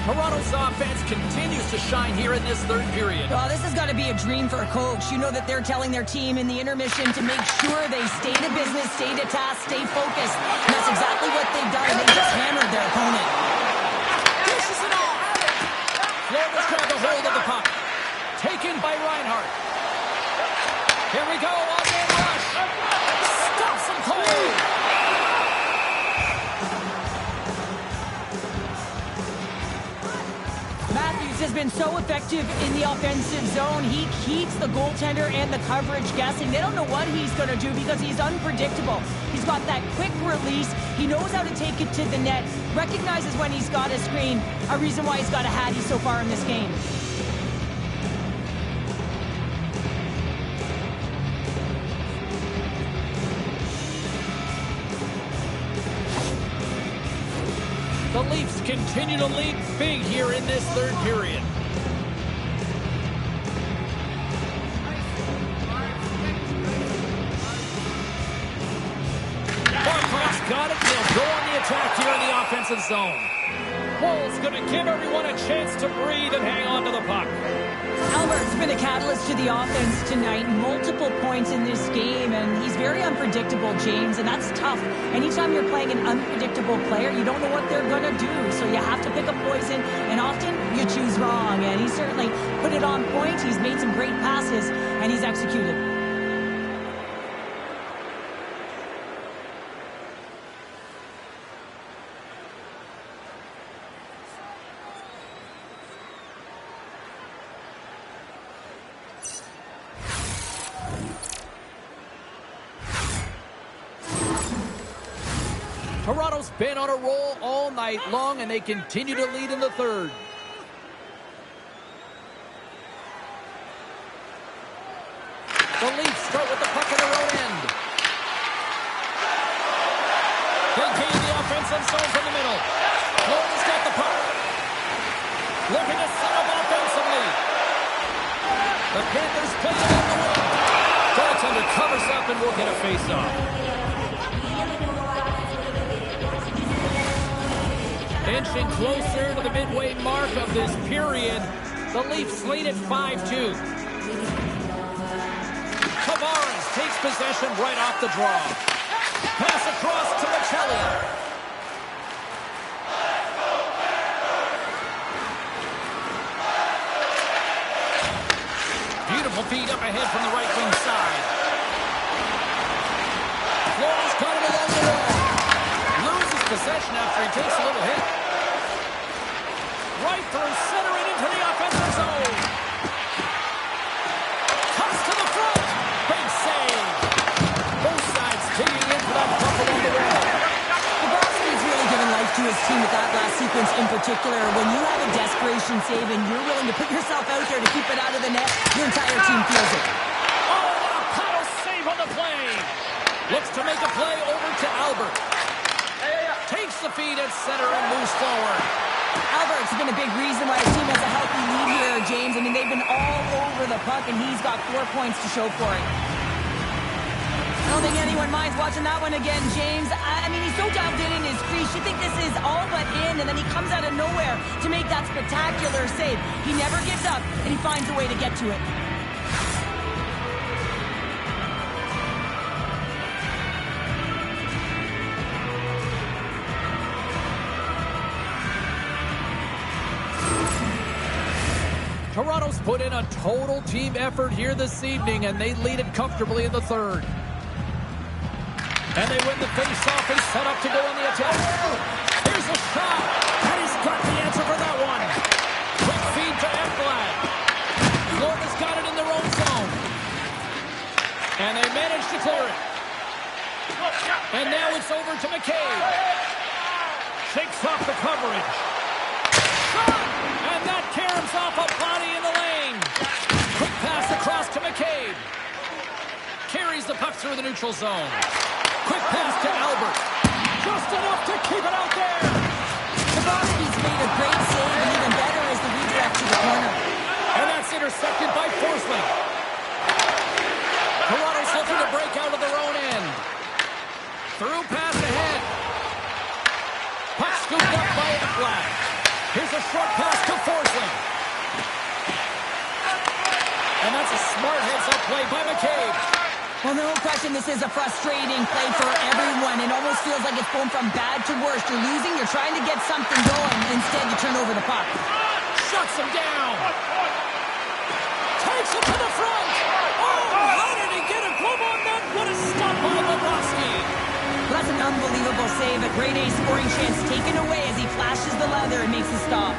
Toronto's offense continues to shine here in this third period. Well, this has got to be a dream for a coach. You know that they're telling their team in the intermission to make sure they stay to business, stay to task, stay focused. And that's exactly what they've done. They just hammered their opponent. Dishes it all. Florida's got a hold of the puck. Taken by Reinhart. Here we go. All-man rush. Stops him cold. Has been so effective in the offensive zone. He keeps the goaltender and the coverage guessing. They don't know what he's going to do because he's unpredictable. He's got that quick release. He knows how to take it to the net. Recognizes when he's got a screen. A reason why he's got a Hattie so far in this game. The Leafs continue to lead big here in this third period. Barkov's got it. They'll go on the attack here in the offensive zone. Woll's going to give everyone a chance to breathe and hang on to the puck. Albert's been a catalyst to the offense tonight. Multiple points in this game, and he's very unpredictable, James, and that's tough. Anytime you're playing an unpredictable player, you don't know what they're going to do, so you have to pick a poison, and often you choose wrong, and he certainly put it on point. He's made some great passes, and he's executed. Toronto's been on a roll all night long, and they continue to lead in the third. The Leafs start with the puck in their own end. They gain the offensive zone from the middle. Florida's got the puck. Looking to set up offensively. The Panthers play it on the wing. Goaltender covers up and will get a face-off. Inching closer to the midway mark of this period. The Leafs lead at 5-2. Tavares takes possession right off the draw. Pass across to Michelli. Beautiful feed up ahead from the right wing side. Florida's got it along the wall. Loses possession after he takes a little hit. Right through center and into the offensive zone. Comes to the front. Big save. Both sides digging in for that puck along the wall. Boston's really given life to his team with that last sequence in particular. When you have a desperation save and you're willing to put yourself out there to keep it out of the net, your entire team feels it. Oh, what a paddle save on the play. Looks to make a play over to Albert. Takes the feed at center and moves forward. Albert's been a big reason why his team has a healthy lead here, James. I mean, they've been all over the puck, and he's got 4 points to show for it. I don't think anyone minds watching that one again, James. I mean, he's so dialed in his crease. You think this is all but in, and then he comes out of nowhere to make that spectacular save. He never gives up, and he finds a way to get to it. Toronto's put in a total team effort here this evening, and they lead it comfortably in the third. And they win the face-off and set up to go on the attack. Here's a shot, and he's got the answer And they manage to clear it. And now it's over to McCabe. Shakes off the coverage. Shot! And that caroms off a body in the lane. Quick pass across to McCabe. Carries the puck through the neutral zone. Quick pass to Albert. Just enough to keep it out there. Kowalski's made a great save, and even better is the redirect to the corner. And that's intercepted by Forsling. Toronto's looking to break out of their own end. Through pass ahead. Puck scooped up by Ekblad. Here's a short pass to Forsling. And that's a smart heads-up play by McCabe. Well, no question, this is a frustrating play for everyone. It almost feels like it's going from bad to worse. You're losing, you're trying to get something going. Instead, you turn over the puck. Shuts him down. Takes it to the front. Oh, how did he get a glove on that? What a stop by Bobrovsky. That's an unbelievable save. A grade A scoring chance taken away as he flashes the leather and makes the stop.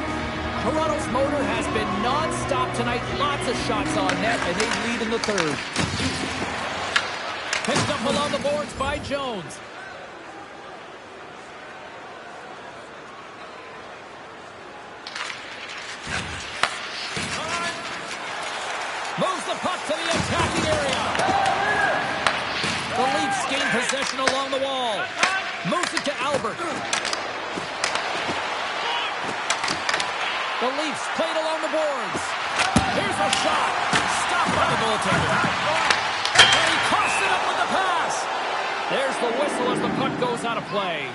Toronto's motor has been non-stop tonight. Lots of shots on net, and they lead in the third. Picked up along the boards by Jones. Moves the puck to the attacking area. The Leafs gain possession along the wall. Moves it to Albert. The Leafs played along the boards. Here's a shot. Stopped by the goaltender. And he coughs it up with the pass. There's the whistle as the puck goes out of play.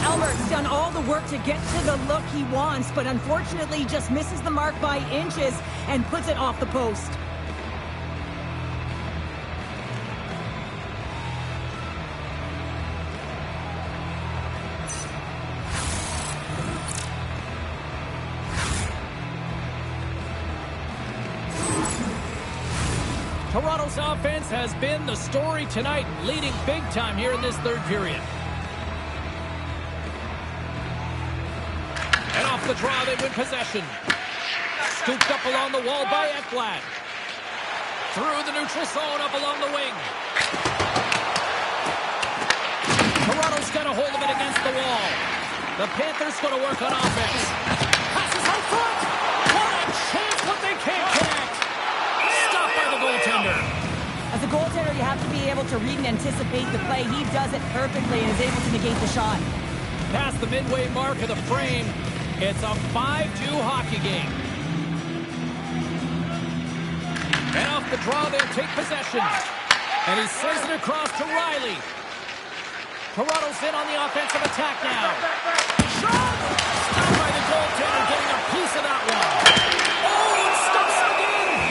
Albert's done all the work to get to the look he wants, but unfortunately just misses the mark by inches and puts it off the post. Toronto's offense has been the story tonight, leading big time here in this third period. And off the draw, they win possession. Scooped up along the wall by Ekblad. Through the neutral zone, up along the wing. Toronto's got a hold of it against the wall. The Panthers going to work on offense. Passes out front. What a chance, but they can't connect. Stopped by the goaltender. As a goaltender, you have to be able to read and anticipate the play. He does it perfectly and is able to negate the shot. Past the midway mark of the frame, it's a 5-2 hockey game. And off the draw, they'll take possession. And he sends it across to Riley. Toronto's in on the offensive attack now. Shot! Stopped by the goaltender, getting a piece of that one. Oh, it stops again!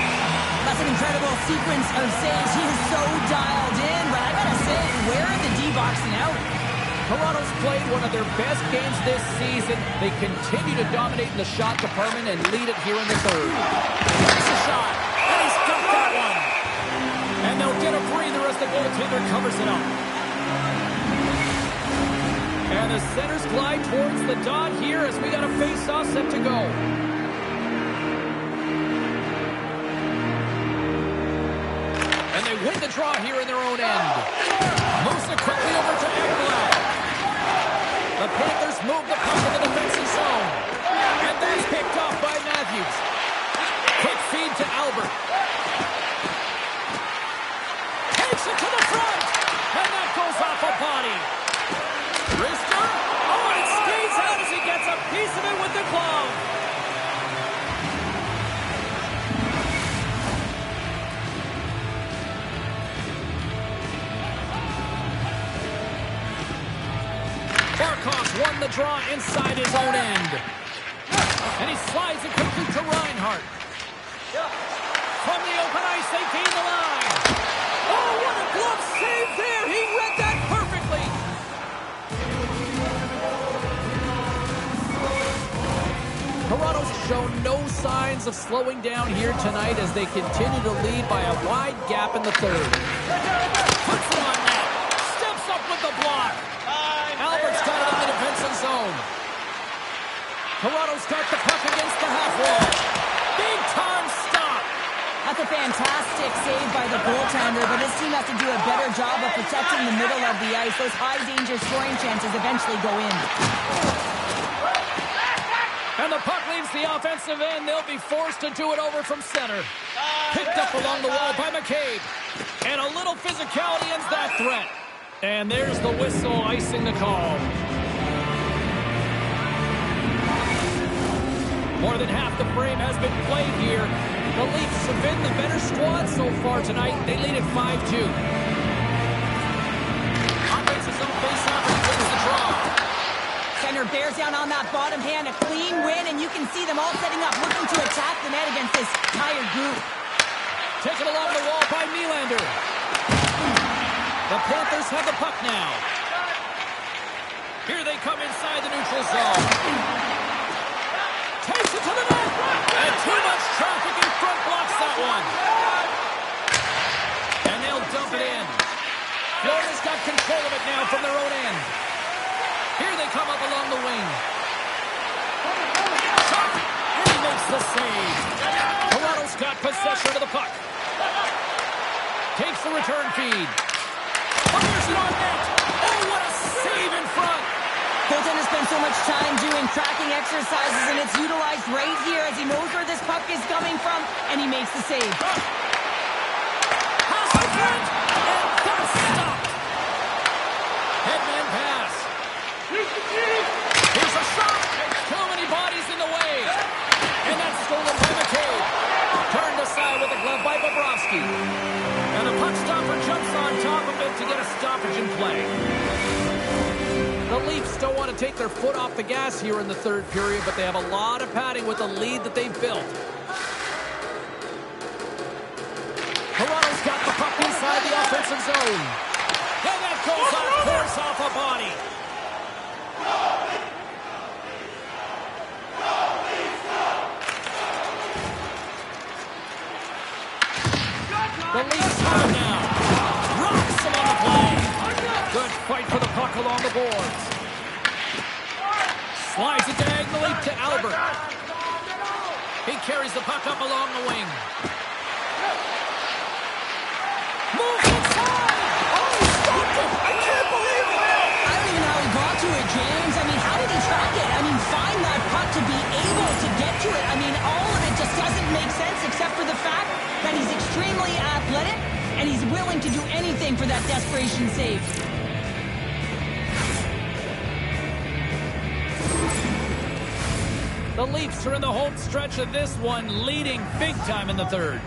That's an incredible sequence of saves. He is so dialed in, but I gotta say, where are the D-boxing out? Toronto's played one of their best games this season. They continue to dominate in the shot department and lead it here in the third. That's a shot. And he's got that one. And they'll get a breather as the goaltender covers it up. And the centers glide towards the dot here as we got a face-off set to go. And they win the draw here in their own end. Moves it quickly over to Ekblad. The Panthers move the puck in the defensive zone. And that's picked off by Matthews. Quick feed to Albert. Takes it to the front. And that goes off a body. Rister. Oh, and it skates out as he gets a piece of it with the glove. Barkov's won the draw inside his own end. And he slides it quickly to Reinhart. From the open ice, they gain the line. Oh, what a glove save there! He read that perfectly! Toronto's shown no signs of slowing down here tonight as they continue to lead by a wide gap in the third. Puts it on net. Steps up with the block. Albert's got it in the defensive zone. Toronto's got the puck against the half wall. Big time stop. A That's a fantastic save by the goaltender, but this team has to do a better job of protecting the middle of the ice. Those high-danger scoring chances eventually go in. And the puck leaves the offensive end. They'll be forced to do it over from center. Picked up along the wall by McCabe. And a little physicality ends that threat. And there's the whistle icing the call. More than half the frame has been played here. The Leafs have been the better squad so far tonight. They lead at 5-2. Offensive zone face-off and wins the draw. Center bears down on that bottom hand. A clean win, and you can see them all setting up, looking to attack the net against this tired group. Taken along the wall by Nylander. The Panthers have the puck now. Here they come inside the neutral zone. Takes it to the net. And too much traffic in front blocks that one. And they'll dump it in. Florida's got control of it now from their own end. Here they come up along the wing. Shot. And he makes the save. Toronto's got possession of the puck. Takes the return feed. Fires it on net. Oh, what a save in front. Goaltender spends so much time doing tracking exercises, and it's utilized right here as he knows where this puck is coming from, and he makes the save. Pass in front, and that's stopped. Headman pass. Here's a shot. Too many bodies in the way. And that's stolen by McCabe. Turned aside with a glove by Bobrovsky. And the puck stopper jumps on top of it to get a stoppage in play. The Leafs don't want to take their foot off the gas here in the third period, but they have a lot of padding with the lead that they've built. Toronto's got the puck inside the offensive zone. And that goes off, force off a body. The Leafs have it now. Rocks him on the play. Good fight for the puck along the boards. Slides it diagonally to Albert. He carries the puck up along the wing. Moves inside. Oh, he stopped it. I can't believe it. I don't even know how he got to it, James. I mean, how did he track it? I mean, find that puck to be able to get to it. I mean, all of it just doesn't make sense except for the fact that he's extremely athletic and he's willing to do anything for that desperation save. The Leafs are in the home stretch of this one, leading big time in the third.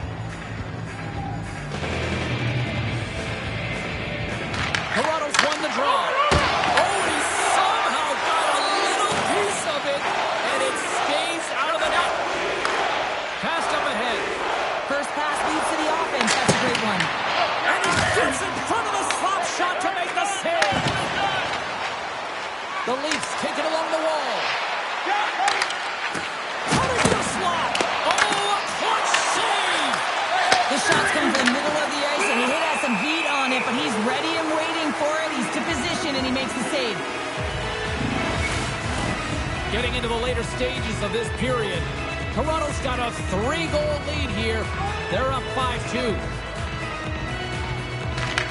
Toronto's won the draw. Oh, he somehow got a little piece of it, and it stays out of the net. Passed up ahead. First pass leads to the offense. That's a great one. And he gets in front of the slap shot to make the save. The Leafs take it along the wall. The shots come from the middle of the ice, and he has some beat on it, but he's ready and waiting for it. He's to position, and he makes the save. Getting into the later stages of this period, Toronto's got a 3-goal lead here. They're up 5-2.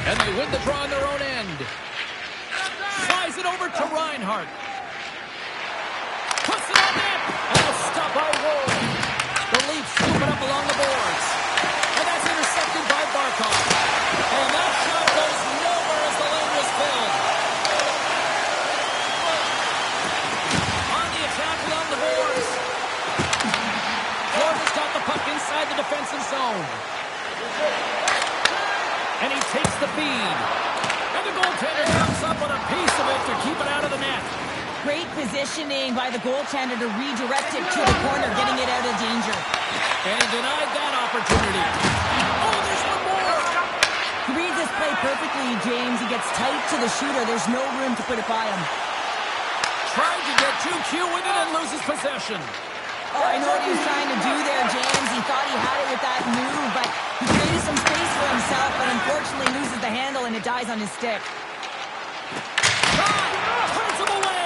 And they win the draw on their own end. Flies it over to Reinhart. Puts it on net, and a stop by Wood. The Leafs scoop it up along the boards. And that's intercepted by Barkov. And that shot goes nowhere as the lane was filled. On the attack along the boards. Florida's got the puck inside the defensive zone. And he takes the feed. And the goaltender comes up with a piece of it to keep it out of the net. Great positioning by the goaltender to redirect it to the corner, getting it out of danger. And he denied that opportunity. Oh, there's one more. He reads this play perfectly, James. He gets tight to the shooter. There's no room to put it by him. Tried to get too cute with it and loses possession. Oh, I know what he was trying to do there, James. He thought he had it with that move, but he created some space for himself, but unfortunately loses the handle and it dies on his stick. Turns him away.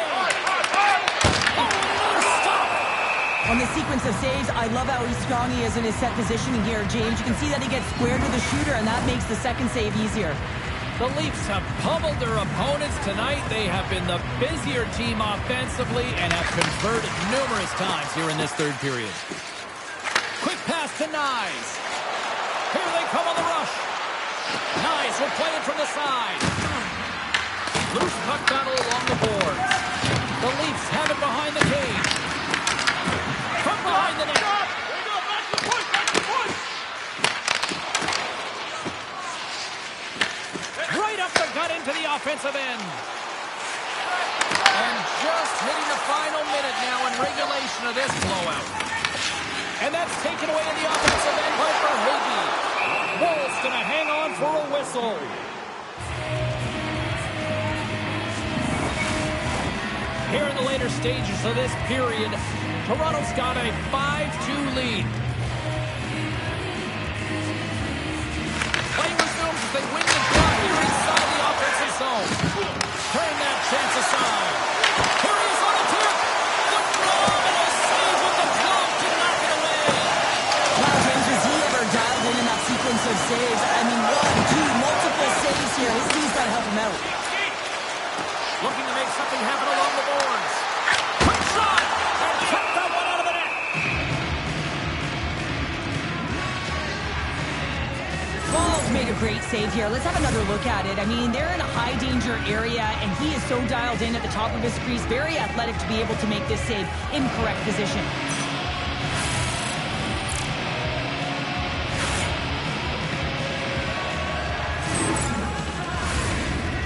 Oh, another stop. On the sequence of saves, I love how strong he is in his set positioning here, James. You can see that he gets square to the shooter, and that makes the second save easier. The Leafs have pummeled their opponents tonight. They have been the busier team offensively and have converted numerous times here in this third period. Quick pass to Nyes. Here they come on the rush. Nyes will play it from the side. Loose puck battle along the boards. The Leafs have it behind the cage. From behind the net. Right up the gut into the offensive end. And just hitting the final minute now in regulation of this blowout. And that's taken away in the offensive end by Verhaeghe. Wolf's going to hang on for a whistle. Here in the later stages of this period, Toronto's got a 5-2 lead. Play resumes as they win the draw here inside the offensive zone. Turn that chance aside. Here he is on the tip. The phenomenal save with the glove to knock it away. Wow, James, was he ever dialed in that sequence of saves? I mean, 1, 2, multiple saves here. His team's got to help him out. Looking to make something happen along the boards. Quick shot! And kept that one out of the net. Ball's made a great save here. Let's have another look at it. I mean, they're in a high-danger area, and he is so dialed in at the top of his crease. Very athletic to be able to make this save in correct position.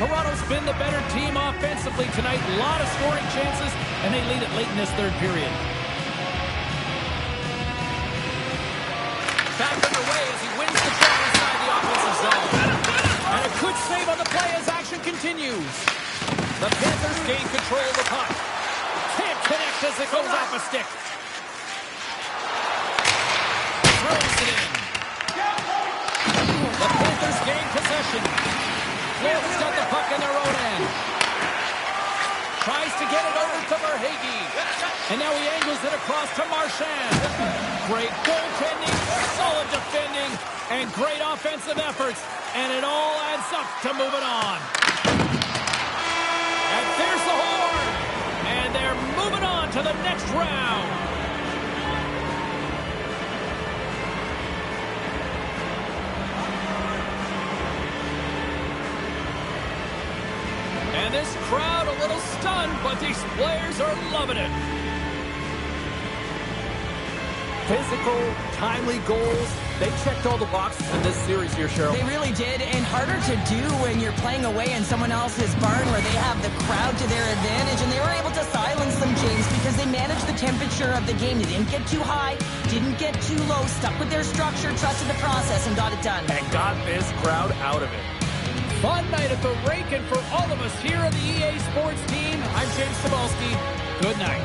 Toronto's been the better team offensively tonight. A lot of scoring chances, and they lead it late in this third period. Back underway as he wins the draw inside the offensive zone. And a good save on the play as action continues. The Panthers gain control of the puck. Can't connect as it goes off a stick. Throws it in. The Panthers gain possession. Wolf's got the puck in their own end. Tries to get it over to Verhaeghe. And now he angles it across to Marchand. Great goaltending, solid defending, and great offensive efforts. And it all adds up to move it on. And there's the horn. And they're moving on to the next round. And this crowd a little stunned, but these players are loving it. Physical, timely goals. They checked all the boxes in this series here, Cheryl. They really did, and harder to do when you're playing away in someone else's barn where they have the crowd to their advantage, and they were able to silence them, James, because they managed the temperature of the game. They didn't get too high, didn't get too low, stuck with their structure, trusted the process, and got it done. And got this crowd out of it. Fun night at the rink, and for all of us here on the EA Sports team, I'm James Cebulski. Good night.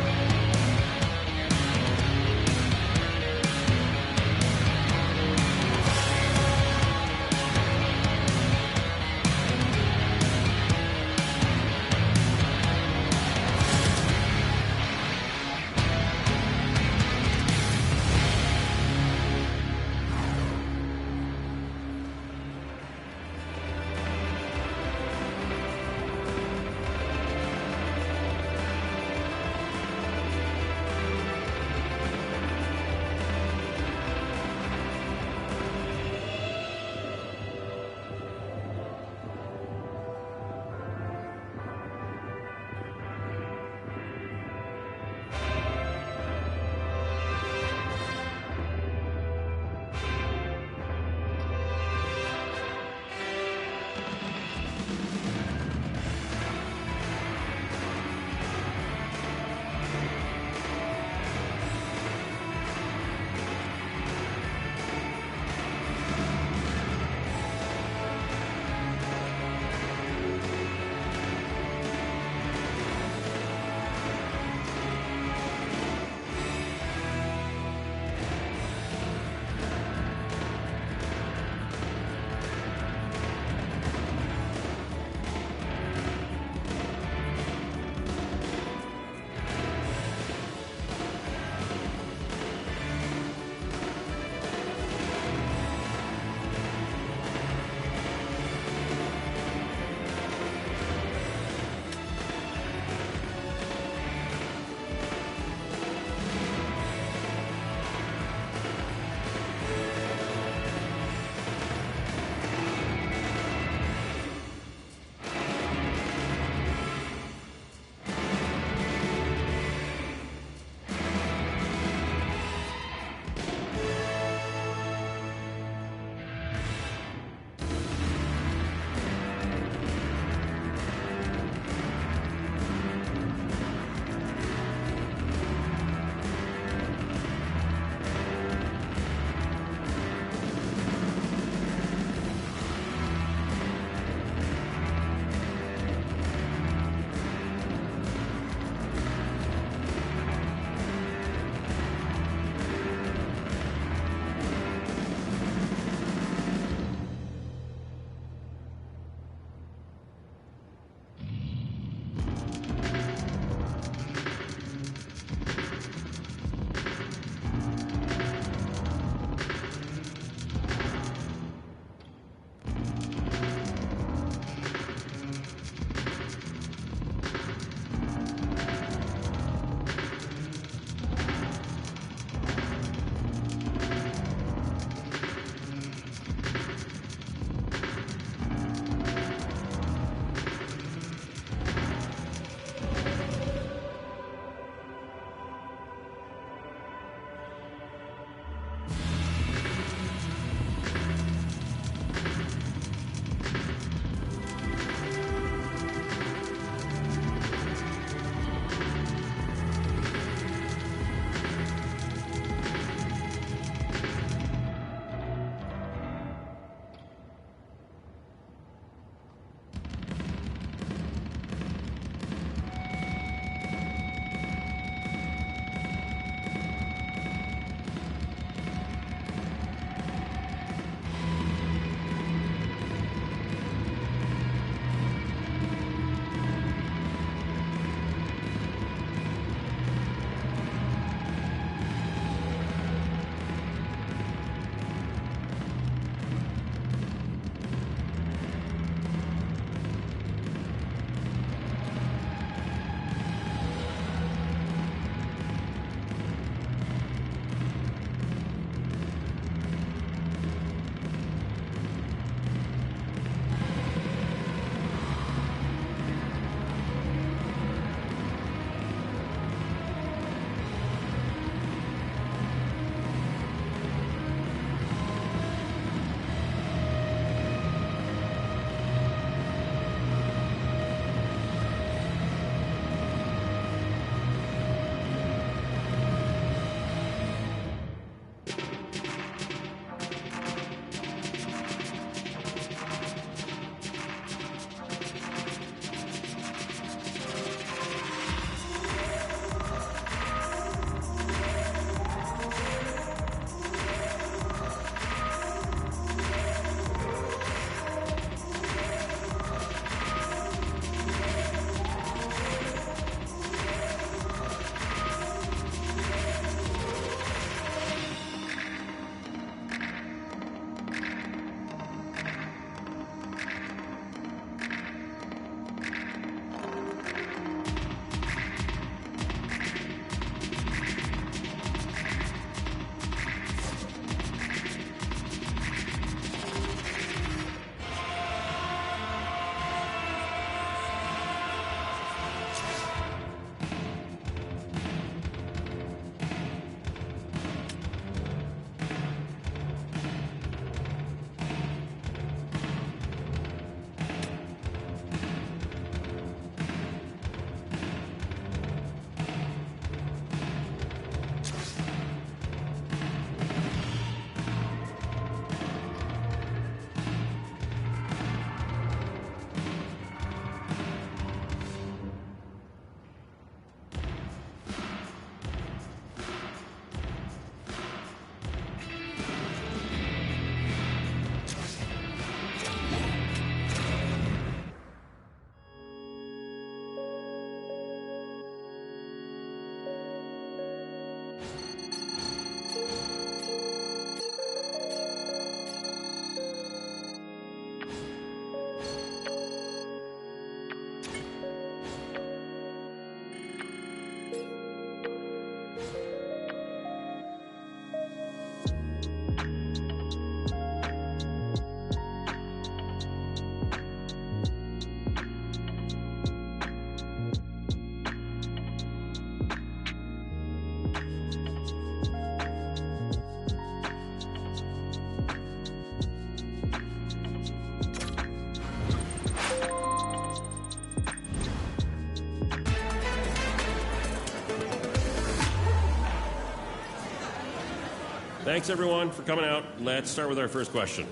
Thanks, everyone, for coming out. Let's start with our first question.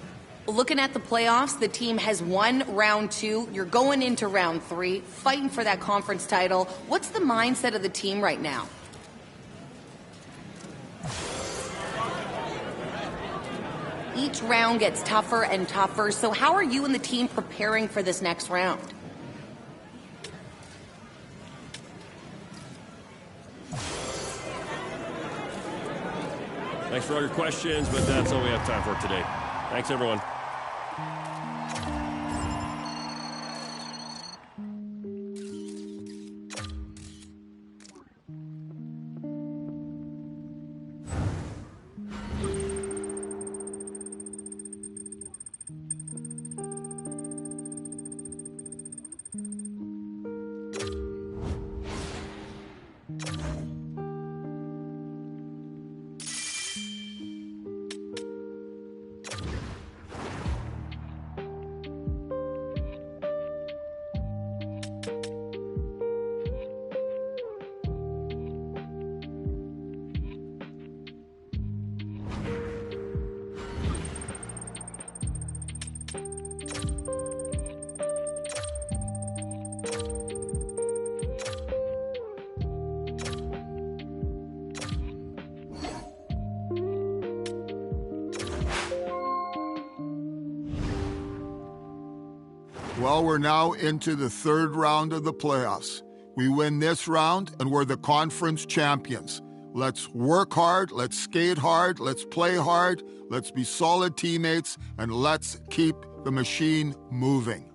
Looking at the playoffs, the team has won round 2. You're going into round 3, fighting for that conference title. What's the mindset of the team right now? Each round gets tougher and tougher, so how are you and the team preparing for this next round? Thanks for all your questions, but that's all we have time for today. Thanks, everyone. Well, we're now into the third round of the playoffs. We win this round, and we're the conference champions. Let's work hard, let's skate hard, let's play hard, let's be solid teammates, and let's keep the machine moving.